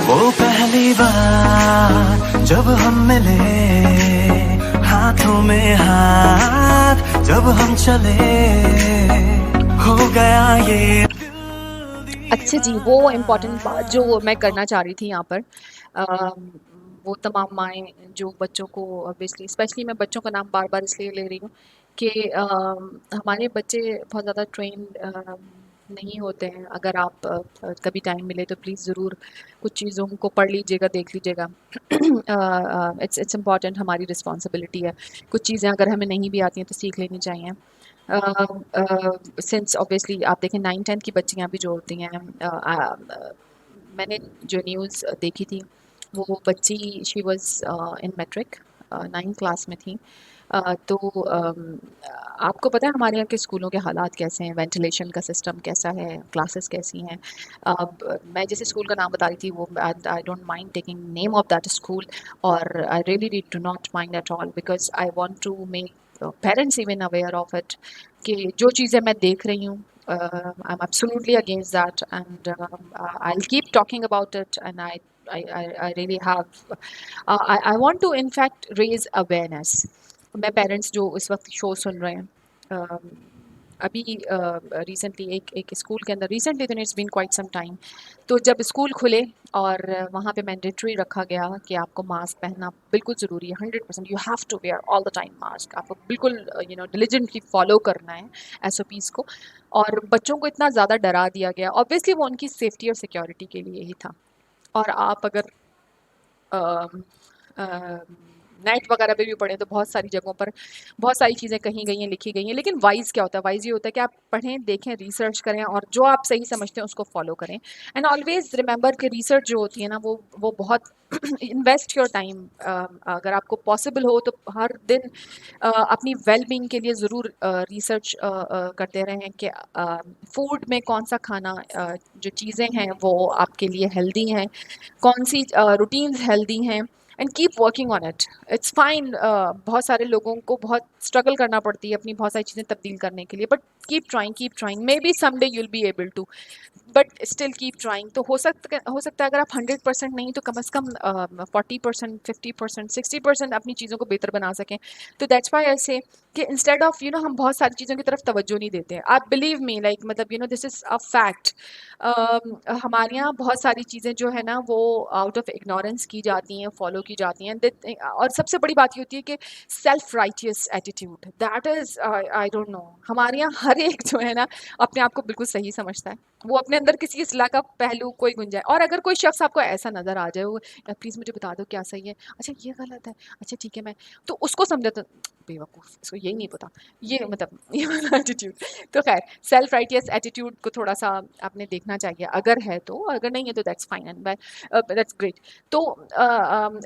वो पहली बार जब हम मिले, हाथों में हाथ जब हम चले, हो गया ये। अच्छा जी, वो इम्पोर्टेंट बात जो मैं करना चाह रही थी यहाँ पर, वो तमाम माएँ जो बच्चों को, ऑब्वियसली स्पेशली मैं बच्चों का नाम बार-बार इसलिए ले रही हूँ कि हमारे बच्चे बहुत ज़्यादा ट्रेंड नहीं होते हैं। अगर आप कभी टाइम मिले तो प्लीज़ ज़रूर कुछ चीज़ों को पढ़ लीजिएगा, देख लीजिएगा। इट्स इम्पॉर्टेंट, हमारी रिस्पॉन्सिबिलिटी है। कुछ चीज़ें अगर हमें नहीं भी आती हैं तो सीख लेनी चाहिए। सिंस ऑब्वियसली आप देखें 9-10 की बच्चियाँ भी जो होती हैं, मैंने जो न्यूज़ देखी थी, वो बच्ची she was in matric, 9th class में थी। तो आपको पता है हमारे यहाँ के स्कूलों के हालात कैसे हैं, वेंटिलेशन का सिस्टम कैसा है, क्लासेस कैसी हैं। मैं जिस स्कूल का नाम बता रही थी वो I don't mind taking name of that school, और I really do not mind at all, because I want to make parents even aware of it कि जो चीज़ें मैं देख रही हूँ, I'm absolutely against that, and I'll keep talking about it, and I really have I want to in fact raise awareness. मैं पेरेंट्स जो इस वक्त शो सुन रहे हैं, अभी रिसेंटली एक स्कूल के अंदर, रिसेंटली तो it's been quite some time, तो जब स्कूल खुले और वहाँ पे मैंडेटरी रखा गया कि आपको मास्क पहनना बिल्कुल ज़रूरी है, 100%, you have to wear all the time mask, आपको बिल्कुल डिलीजेंटली फॉलो करना है SOPs को, और बच्चों को इतना ज़्यादा डरा दिया गया। ऑब्वियसली वो उनकी सेफ्टी और सिक्योरिटी के लिए ही था। और आप अगर नेट वगैरह पे भी पढ़ें तो बहुत सारी जगहों पर बहुत सारी चीज़ें कही गई हैं, लिखी गई हैं, लेकिन वाइज क्या होता है? वाइज ये होता है कि आप पढ़ें, देखें, रिसर्च करें और जो आप सही समझते हैं उसको फॉलो करें। एंड ऑलवेज रिमेंबर कि रिसर्च जो होती है ना, वो बहुत इन्वेस्ट योर टाइम। अगर आपको पॉसिबल हो तो हर दिन अपनी वेल बीइंग के लिए ज़रूर रिसर्च करते रहें कि फूड में कौन सा खाना, जो चीज़ें हैं वो आपके लिए हेल्दी हैं, कौन सी रूटीन्स हेल्दी हैं, and keep working on it. It's fine, बहुत सारे लोगों को बहुत स्ट्रगल करना पड़ती है अपनी बहुत सारी चीज़ें तब्दील करने के लिए, but keep trying, may be someday you will be able to, but still keep trying. तो हो सकता है अगर आप 100% नहीं तो कम से कम 40%, 50%, 60% अपनी चीज़ों को बेहतर बना सकें। तो दैट्स व्हाई आई से कि इंस्टेड ऑफ हम बहुत सारी चीज़ों की तरफ तवज्जो नहीं देते हैं। आप बिलीव मी, लाइक मतलब दिस इज़ अ फैक्ट। हमारे यहाँ बहुत सारी चीज़ें जो है ना वो आउट ऑफ इग्नोरेंस की जाती हैं, फॉलो की जाती हैं। और सबसे बड़ी बात ये होती है कि self righteous attitude, that is I don't no, हमारे यहाँ हर एक जो है ना अपने आप को बिल्कुल सही समझता है। वो अपने अंदर किसी इस्लाह का पहलू कोई गुंजाए, और अगर कोई शख्स आपको ऐसा नज़र आ जाए, वो प्लीज़ मुझे बता दो क्या सही है, अच्छा ये गलत है, अच्छा ठीक है मैं, तो उसको समझो तो बेवकूफ़, इसको यही नहीं पता, ये मतलब ये वाला एटीट्यूड। तो खैर, सेल्फ राइटियस एटीट्यूड को थोड़ा सा आपने देखना चाहिए, अगर है तो, अगर नहीं है तो that's fine and that's great. तो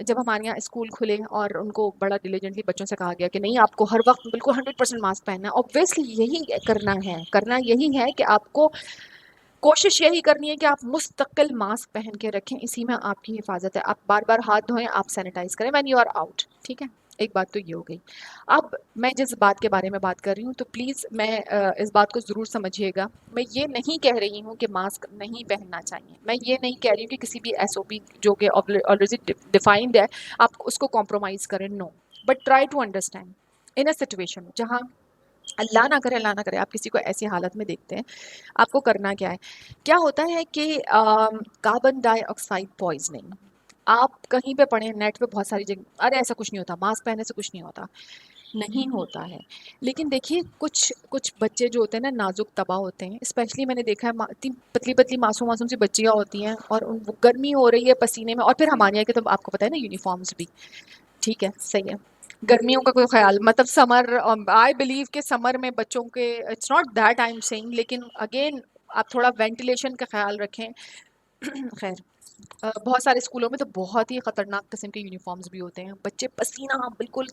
जब हमारे यहाँ स्कूल खुले और उनको बड़ा डिलीजेंटली बच्चों से कहा गया कि नहीं, आपको हर वक्त बिल्कुल 100% मास्क पहनना है, ऑब्वियसली यही करना यही है कि आपको कोशिश यही करनी है कि आप मुस्तकिल मास्क पहन के रखें, इसी में आपकी हिफाजत है। आप बार बार हाथ धोएं, आप सैनिटाइज करें व्हेन यू आर आउट, ठीक है। एक बात तो ये हो गई। अब मैं जिस बात के बारे में बात कर रही हूँ, तो प्लीज़ इस बात को ज़रूर समझिएगा। मैं ये नहीं कह रही हूँ कि मास्क नहीं पहनना चाहिए, मैं ये नहीं कह रही हूँ कि किसी भी SOP जो कि ऑलरेडी डिफाइंड है आप उसको कॉम्प्रोमाइज़ करें, no, but try to understand in a situation जहाँ अल्लाह ना करे आप किसी को ऐसी हालत में देखते हैं, आपको करना क्या है? क्या होता है कि कार्बन डाइऑक्साइड पॉइजनिंग, आप कहीं पे पढ़ें, नेट पे बहुत सारी जगह, अरे ऐसा कुछ नहीं होता, मास्क पहनने से कुछ नहीं होता, नहीं होता है। लेकिन देखिए कुछ कुछ बच्चे जो होते हैं ना, नाजुक तबा होते हैं, स्पेशली मैंने देखा है इतनी पतली पतली मासूम मासूम सी बच्चियाँ होती हैं, और वो गर्मी हो रही है पसीने में, और फिर हमारे यहाँ के तो आपको पता है ना यूनिफॉर्म्स भी, ठीक है, सही है, गर्मियों का कोई ख्याल, मतलब समर, आई बिलीव के समर में बच्चों के, it's not that I am saying, लेकिन अगेन आप थोड़ा वेंटिलेशन का ख्याल रखें। खैर, बहुत सारे स्कूलों में तो बहुत ही ख़तरनाक किस्म के यूनिफॉर्म्स भी होते हैं, बच्चे पसीना बिल्कुल,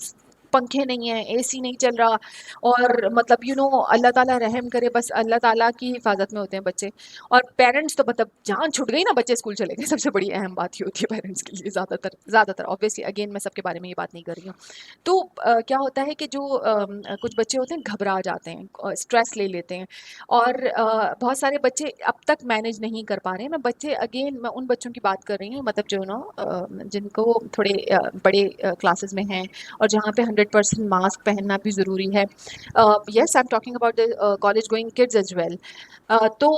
पंखे नहीं है, AC नहीं चल रहा, और मतलब अल्लाह ताला रहम करे, बस अल्लाह ताला की हिफाजत में होते हैं बच्चे। और पेरेंट्स तो मतलब जान छुट गई ना, बच्चे स्कूल चले गए, सबसे बड़ी अहम बात ये होती है पेरेंट्स के लिए, ज़्यादातर ऑब्वियसली, अगेन मैं सबके बारे में ये बात नहीं कर रही हूँ। तो क्या होता है कि जो कुछ बच्चे होते हैं घबरा जाते हैं, स्ट्रेस ले लेते हैं, और बहुत सारे बच्चे अब तक मैनेज नहीं कर पा रहे हैं। मैं उन बच्चों की बात कर रही हूँ, मतलब जो जिनको थोड़े बड़े क्लासेस में हैं, और जहाँ पे 100% मास्क पहनना भी ज़रूरी है। Yes, I am talking about the college going kids as well. तो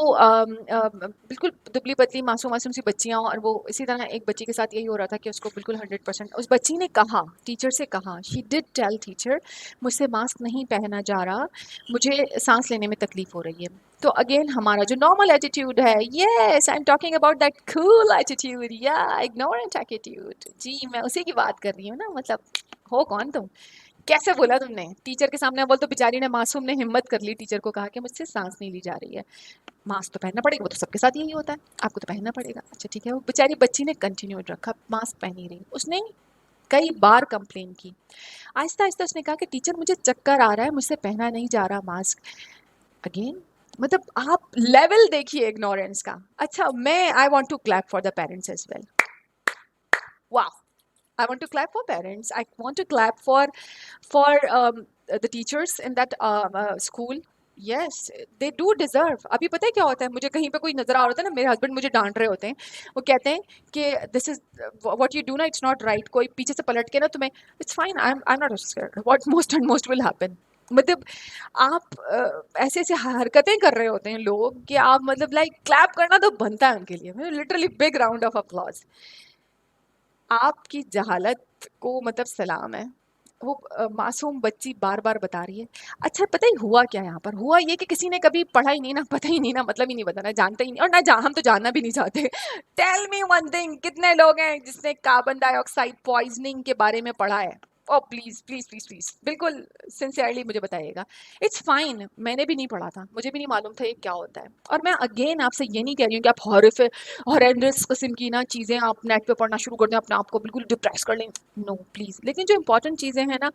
बिल्कुल दुबली पतली मासूम मासूम सी बच्चियाँ, और वो इसी तरह एक बच्ची के साथ यही हो रहा था कि उसको बिल्कुल 100%, उस बच्ची ने कहा, टीचर से कहा, शी डिड टेल टीचर, मुझसे मास्क नहीं पहना जा रहा, मुझे सांस लेने में तकलीफ हो रही है। तो अगेन हमारा जो नॉर्मल एटीट्यूड है, yes I am talking about that cool attitude, या इग्नोरेंट एटीट्यूड, जी मैं उसी की बात कर रही हूँ ना। मतलब हो कौन तुम, कैसे बोला तुमने टीचर के सामने? बोल, तो बेचारी ने, मासूम ने हिम्मत कर ली, टीचर को कहा कि मुझसे सांस नहीं ली जा रही है, मास्क तो पहनना पड़ेगा, वो तो सबके साथ यही होता है, आपको तो पहनना पड़ेगा। अच्छा ठीक है, वो बेचारी बच्ची ने कंटिन्यूड रखा, मास्क पहन ही रही। उसने कई बार कंप्लेन की, आहिस्ता आहिस्ता उसने कहा कि टीचर मुझे चक्कर आ रहा है, मुझसे पहना नहीं जा रहा मास्क। अगेन मतलब आप लेवल देखिए इग्नोरेंस का। अच्छा, मैं I want to clap for the parents as well. वाह, I want to clap for parents. I want to clap for the teachers in that school. Yes, they do deserve. अभी पता है क्या होता है, मुझे कहीं पे कोई नजर आ रहा होता है ना, मेरे हस्बैंड मुझे डांट रहे होते हैं, वो कहते हैं कि this is what you do ना, इट्स नॉट राइट। कोई पीछे से पलट के ना तुम्हें, it's fine, I am not scared, what most and most will happen. मतलब आप ऐसे ऐसे हरकतें कर रहे होते हैं लोग कि आप मतलब लाइक क्लैप करना तो बनता है उनके लिए, literally big round of applause. आपकी जहालत को मतलब सलाम है। वो मासूम बच्ची बार बार बता रही है। अच्छा पता ही हुआ क्या यहाँ पर, हुआ ये कि किसी ने कभी पढ़ा ही नहीं ना, पता ही नहीं ना, मतलब ही नहीं बताना, जानते ही नहीं, और ना हम तो जानना भी नहीं चाहते। टेल मी वन थिंग, कितने लोग हैं जिसने कार्बन डाइऑक्साइड पॉइजनिंग के बारे में पढ़ा है? ओ प्लीज प्लीज प्लीज प्लीज, बिल्कुल सिंसियरली मुझे बताइएगा। इट्स फाइन, मैंने भी नहीं पढ़ा था, मुझे भी नहीं मालूम था ये क्या होता है। और मैं अगेन आपसे ये नहीं कह रही हूँ कि आप हॉरेंडस किस्म की ना चीज़ें आप नेट पे पढ़ना शुरू कर दें, अपने आप को बिल्कुल डिप्रेस कर लें, नो प्लीज़। लेकिन जो इंपॉर्टेंट चीज़ें हैं ना,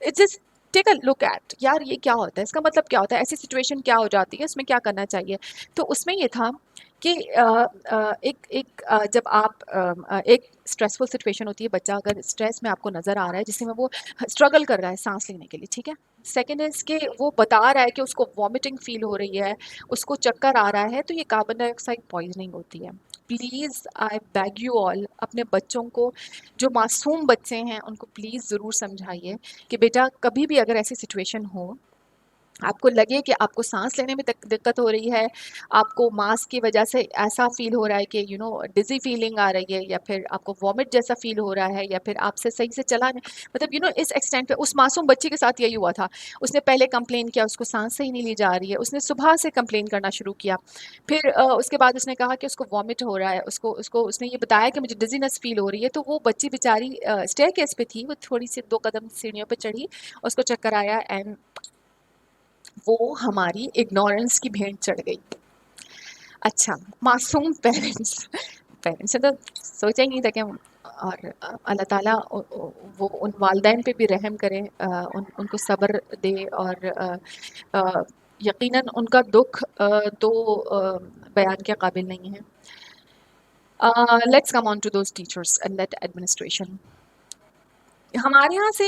it's just take a look at, यार ये क्या होता है, इसका मतलब क्या होता है, ऐसी सिचुएशन क्या हो जाती है, इसमें क्या करना चाहिए। तो उसमें ये था कि जब आप एक स्ट्रेसफुल सिचुएशन होती है, बच्चा अगर स्ट्रेस में आपको नज़र आ रहा है जिसमें वो स्ट्रगल कर रहा है सांस लेने के लिए, ठीक है। सेकेंड इज़ कि वो बता रहा है कि उसको वॉमिटिंग फील हो रही है, उसको चक्कर आ रहा है, तो ये कार्बन डाइऑक्साइड पॉइजनिंग होती है। Please I bag you all, अपने बच्चों को, जो मासूम बच्चे हैं उनको प्लीज़ ज़रूर समझाइए कि बेटा कभी भी अगर ऐसी सिचुएशन हो, आपको लगे कि आपको सांस लेने में दिक्कत हो रही है, आपको मास्क की वजह से ऐसा फील हो रहा है कि यू नो डिजी फीलिंग आ रही है, या फिर आपको वॉमिट जैसा फील हो रहा है, या फिर आपसे सही से चला नहीं, मतलब यू नो इस एक्सटेंट पे। उस मासूम बच्ची के साथ यही हुआ था, उसने पहले कंप्लेन किया, उसको सांस सही नहीं ली जा रही है, उसने सुबह से कंप्लेन करना शुरू किया, फिर उसके बाद उसने कहा कि उसको वॉमिट हो रहा है, उसने ये बताया कि मुझे डिजीनेस फील हो रही है। तो वो बच्ची बेचारी स्टेयरकेस पे थी, वो थोड़ी सी 2 कदम सीढ़ियों पे चढ़ी, उसको चक्कर आया, एंड वो हमारी इग्नोरेंस की भेंट चढ़ गई। अच्छा, मासूम पेरेंट्स ने तो सोचा ही नहीं था कि और अल्लाह ताला वो उन वालिदैन पे भी रहम करे, उनको सब्र दे, और यकीनन उनका दुख तो बयान के काबिल नहीं है। Let's come on to those teachers and that administration. हमारे यहाँ से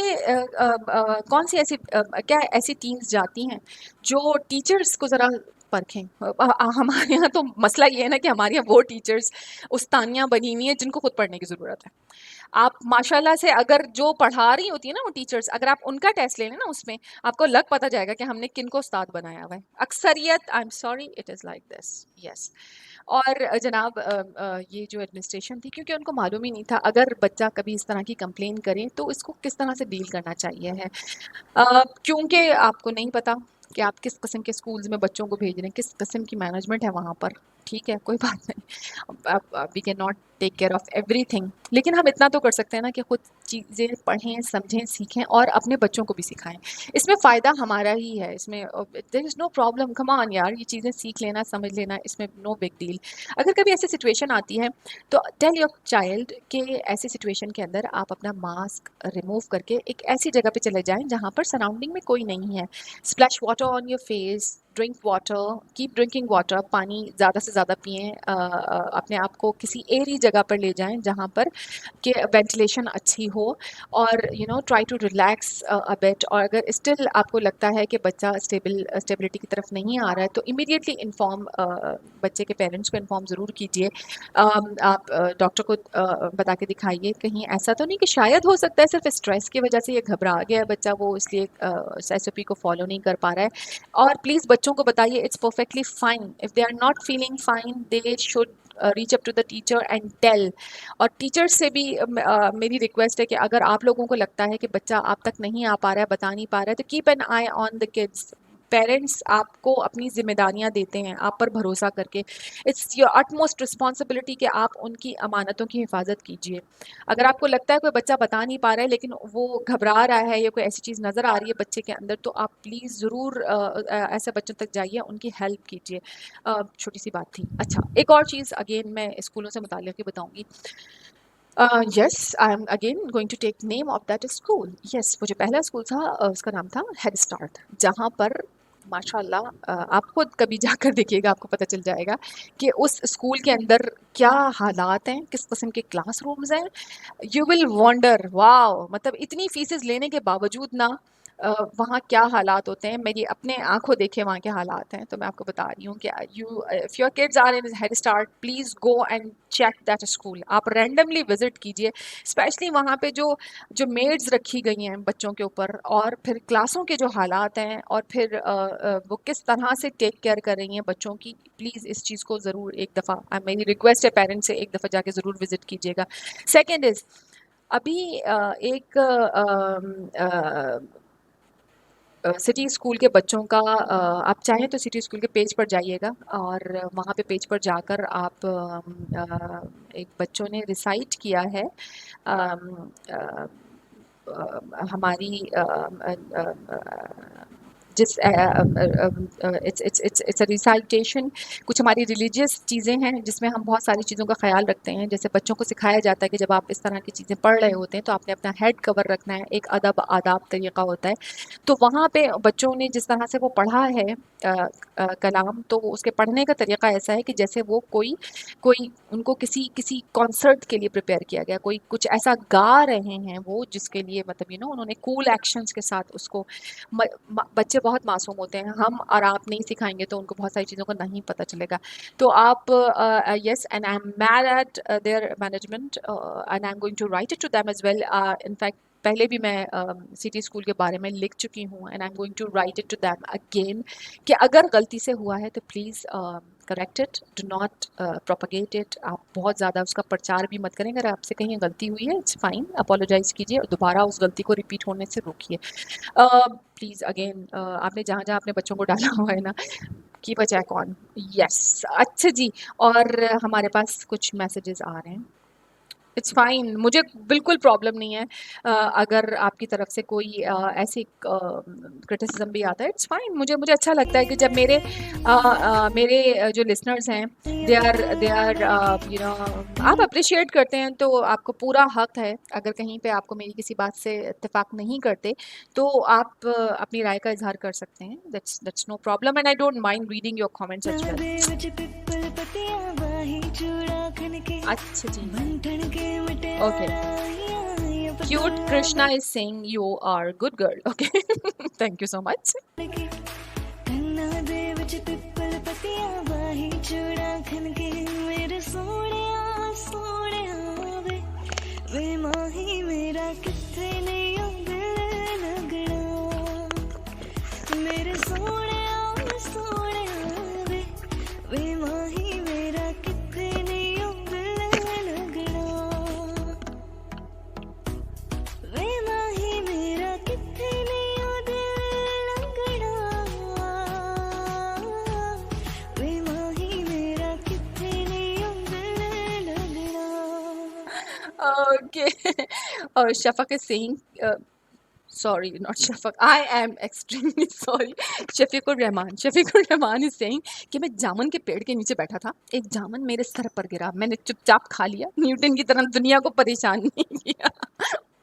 कौन सी ऐसी क्या ऐसी टीम्स जाती हैं जो टीचर्स को ज़रा परखें? हमारे यहाँ तो मसला ये है ना कि हमारे यहाँ वो टीचर्स उस्तानियाँ बनी हुई हैं जिनको खुद पढ़ने की ज़रूरत है। आप माशाल्लाह से अगर जो पढ़ा रही होती है ना वो टीचर्स, अगर आप उनका टेस्ट ले लें ना, उसमें आपको लग पता जाएगा कि हमने किनको उस्ताद बनाया हुआ है। अक्सरियत, I am sorry, it is like this, yes. और जनाब ये जो एडमिनिस्ट्रेशन थी, क्योंकि उनको मालूम ही नहीं था अगर बच्चा कभी इस तरह की कंप्लेन करे तो इसको किस तरह से डील करना चाहिए है, क्योंकि आपको नहीं पता कि आप किस किस्म के स्कूल्स में बच्चों को भेज रहे हैं, किस किस्म की मैनेजमेंट है वहाँ पर। ठीक है, कोई बात नहीं, we can not take care of everything, लेकिन हम इतना तो कर सकते हैं ना कि खुद चीज़ें पढ़ें, समझें, सीखें और अपने बच्चों को भी सिखाएं। इसमें फ़ायदा हमारा ही है, इसमें there is no problem, come on यार, ये चीज़ें सीख लेना, समझ लेना, इसमें नो बिग डील। अगर कभी ऐसी सिचुएशन आती है तो टेल योर चाइल्ड कि ऐसी सिचुएशन के अंदर आप अपना मास्क रिमूव करके एक ऐसी जगह पे चले जाएं जहाँ पर सराउंडिंग में कोई नहीं है, splash water on your face, drink water, keep drinking water, पानी ज़्यादा से ज़्यादा पिएं, अपने आप को किसी एरी जगह पर ले जाएं जहाँ पर कि वेंटिलेशन अच्छी हो, और try to relax a bit. और अगर स्टिल आपको लगता है कि बच्चा स्टेबिलिटी की तरफ नहीं आ रहा है तो इमीडिएटली इन्फॉर्म, बच्चे के पेरेंट्स को इन्फॉर्म ज़रूर कीजिए। आप डॉक्टर को बता के दिखाइए, कहीं ऐसा तो नहीं कि शायद हो सकता है सिर्फ स्ट्रेस की वजह से ये घबरा गया है बच्चा, वो इसलिए SOP को फॉलो नहीं कर पा रहा है। और प्लीज़ बच्चों को बताइए it's perfectly fine, if they are not feeling fine they should reach up to the teacher and tell. और टीचर्स से भी मेरी रिक्वेस्ट है कि अगर आप लोगों को लगता है कि बच्चा आप तक नहीं आ पा रहा है, बता नहीं पा रहा है, तो keep an I on the kids. Parents आपको अपनी जिम्मेदारियां देते हैं आप पर भरोसा करके, इट्स योर अटमोस्ट रिस्पॉन्सिबिलिटी कि आप उनकी अमानतों की हिफाजत कीजिए। अगर आपको लगता है कोई बच्चा बता नहीं पा रहा है लेकिन वो घबरा रहा है या कोई ऐसी चीज़ नज़र आ रही है बच्चे के अंदर, तो आप प्लीज़ ज़रूर ऐसे बच्चों तक जाइए, उनकी हेल्प कीजिए। छोटी सी बात थी। अच्छा, एक और चीज़ अगेन मैं स्कूलों से मुताल्लिक़ ही बताऊँगी। Yes, I am again going to take name of that school. Yes, वो जो पहला स्कूल था उसका नाम था हेड स्टार्ट, जहाँ पर माशाल्लाह आप खुद कभी जाकर देखिएगा, आपको पता चल जाएगा कि उस स्कूल के अंदर क्या हालात हैं, किस किस्म के क्लासरूम्स हैं। यू विल वंडर, वाओ, मतलब इतनी फीसेस लेने के बावजूद ना वहाँ क्या हालात होते हैं, मेरी अपने आंखों देखे वहाँ के हालात हैं। तो मैं आपको बता रही हूँ कि if your kids are in head start please go and check that school. आप रैंडमली विजिट कीजिए, स्पेशली वहाँ पे जो जो मेड्स रखी गई हैं बच्चों के ऊपर, और फिर क्लासों के जो हालात हैं, और फिर वो किस तरह से टेक केयर कर रही हैं बच्चों की। प्लीज़ इस चीज़ को ज़रूर एक दफ़ा, मेरी रिक्वेस्ट है पेरेंट्स से, एक दफ़ा जाके ज़रूर विजिट कीजिएगा। सेकेंड इज़, अभी सिटी स्कूल के बच्चों का, आप चाहें तो सिटी स्कूल के पेज पर जाइएगा, और वहाँ पे पेज पर जाकर आप एक बच्चों ने रिसाइट किया है हमारी जिस इट्स अ रिसाइटेशन, कुछ हमारी रिलीजियस चीज़ें हैं जिसमें हम बहुत सारी चीज़ों का ख्याल रखते हैं। जैसे बच्चों को सिखाया जाता है कि जब आप इस तरह की चीज़ें पढ़ रहे होते हैं तो आपने अपना हेड कवर रखना है, एक आदाब तरीक़ा होता है। तो वहाँ पे बच्चों ने जिस तरह से वो पढ़ा है कलाम, तो उसके पढ़ने का तरीक़ा ऐसा है कि जैसे वो कोई उनको किसी कॉन्सर्ट के लिए प्रिपेयर किया गया, कोई कुछ ऐसा गा रहे हैं वो, जिसके लिए मतलब उन्होंने कूल एक्शंस के साथ उसको, बच्चे बहुत मासूम होते हैं, हम और आप नहीं सिखाएंगे तो उनको बहुत सारी चीज़ों का नहीं पता चलेगा। तो आप yes, and I am mad at their management and I am going to write it to them as well. In fact पहले भी मैं सिटी स्कूल के बारे में लिख चुकी हूँ, and I am going to write it to them again कि अगर गलती से हुआ है तो please correct it, do not propagate it. आप बहुत ज़्यादा उसका प्रचार भी मत करें। अगर आपसे कहीं गलती हुई है इट्स फाइन, अपोलोजाइज़ कीजिए और दोबारा उस गलती को रिपीट होने से रोकिए। प्लीज़ अगेन, आपने जहाँ जहाँ अपने बच्चों को डाला हुआ है ना, keep a check on. Yes, अच्छा जी, और हमारे पास कुछ मैसेजेस आ रहे हैं। इट्स फाइन, मुझे बिल्कुल प्रॉब्लम नहीं है अगर आपकी तरफ से कोई ऐसी क्रिटिसिज्म भी आता है, इट्स फाइन। मुझे अच्छा लगता है कि जब मेरे जो लिसनर्स हैं दे आर आप अप्रिशिएट करते हैं, तो आपको पूरा हक है। अगर कहीं पे आपको मेरी किसी बात से इत्तेफाक नहीं करते तो आप अपनी राय का इजहार कर सकते हैं, that's no problem, and I don't mind reading your comments as well. अच्छा जी, okay. Cute Krishna is saying you are good girl. Okay, thank you so much. Okay. Shafaq is saying, sorry, not Shafaq. I am extremely sorry. Shafiqur Rahman is saying कि मैं जामुन के पेड़ के नीचे बैठा था, एक जामुन मेरे सर पर गिरा, मैंने चुपचाप खा लिया, न्यूटन की तरह दुनिया को परेशान नहीं किया।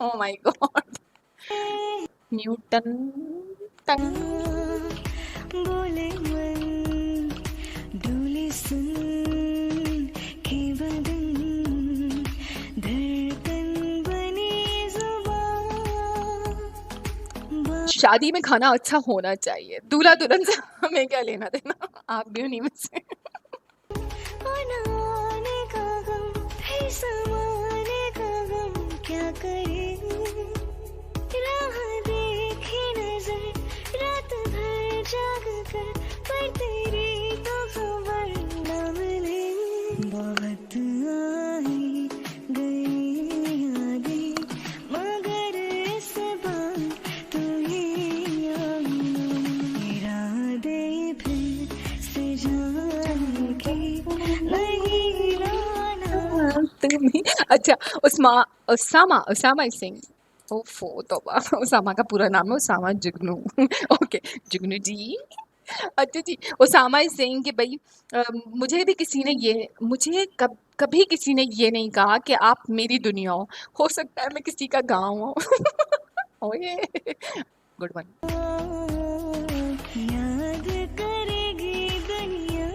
Oh my God. न्यूटन बोले शादी में खाना अच्छा होना चाहिए, दूल्हा दुल्हन से हमें क्या लेना देना, आप भी उन्हीं में से। आने का गम, फिर समाने का गम, क्या करे राह देखी नजर, रात भर जाग कर, पर तेरी तो खबर न मिले। बहुत आई गई यादें, मगर इस बार तू ही आई ना। इरादे फिर से जाने की नहीं लाना। तुम्ही अच्छा, उसामा सिंह, ओफो तौबा, उसामा का पूरा नाम है उसामा जुगनू। ओके जुगनू जी। अच्छा जी, उसामा सिंह कि भाई मुझे भी किसी ने ये, मुझे कभी किसी ने ये नहीं कहा कि आप मेरी दुनिया हो सकता है मैं किसी का गाँव हूँ। ओए गुड वन। याद करेगी दुनिया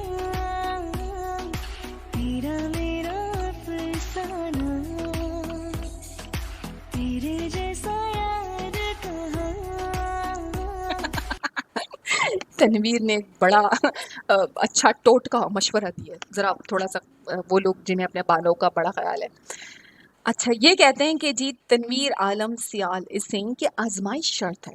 तेरा मेरा अफसाना, तेरे जैसा यार कहाँ। तनवीर ने बड़ा अच्छा टोटका मशवरा दिया है, ज़रा थोड़ा सा वो लोग जिन्हें अपने बालों का बड़ा ख्याल है। अच्छा ये कहते हैं कि जी तनवीर आलम सियाल सिंह की आजमाइश शर्त है,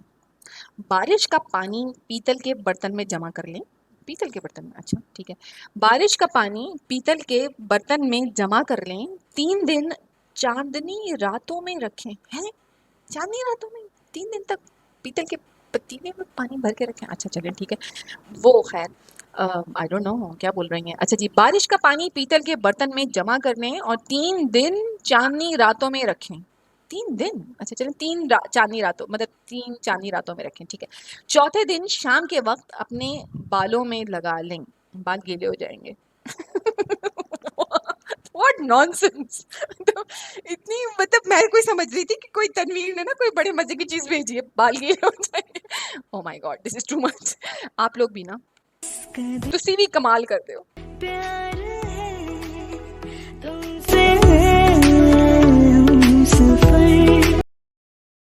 बारिश का पानी पीतल के बर्तन में जमा कर लें, पीतल के बर्तन में, अच्छा ठीक है, बारिश का पानी पीतल के बर्तन में जमा कर लें, 3 दिन चांदनी रातों में रखें। हैं, चांदनी रातों में 3 दिन तक पीतल के पतीले में पानी भर के रखें। अच्छा चलिए ठीक है, वो खैर आई डोंट नो क्या बोल रही हैं। अच्छा जी, बारिश का पानी पीतल के बर्तन में जमा कर लें और 3 दिन चांदनी रातों में रखें। 3 दिन, अच्छा चलें, चांदनी रातों मतलब 3 चांदनी रातों में रखें, ठीक है। चौथे दिन शाम के वक्त अपने बालों में लगा लें, बाल गीले हो जाएंगे। What nonsense. तो इतनी मतलब मैं कोई समझ रही थी कि कोई तनवीर ने ना कोई बड़े मजे की चीज भेजी है, बाल गीले हो जाएंगे। ओह my God this is too much. आप लोग भी ना तुसी भी कमाल करते हो। प्यार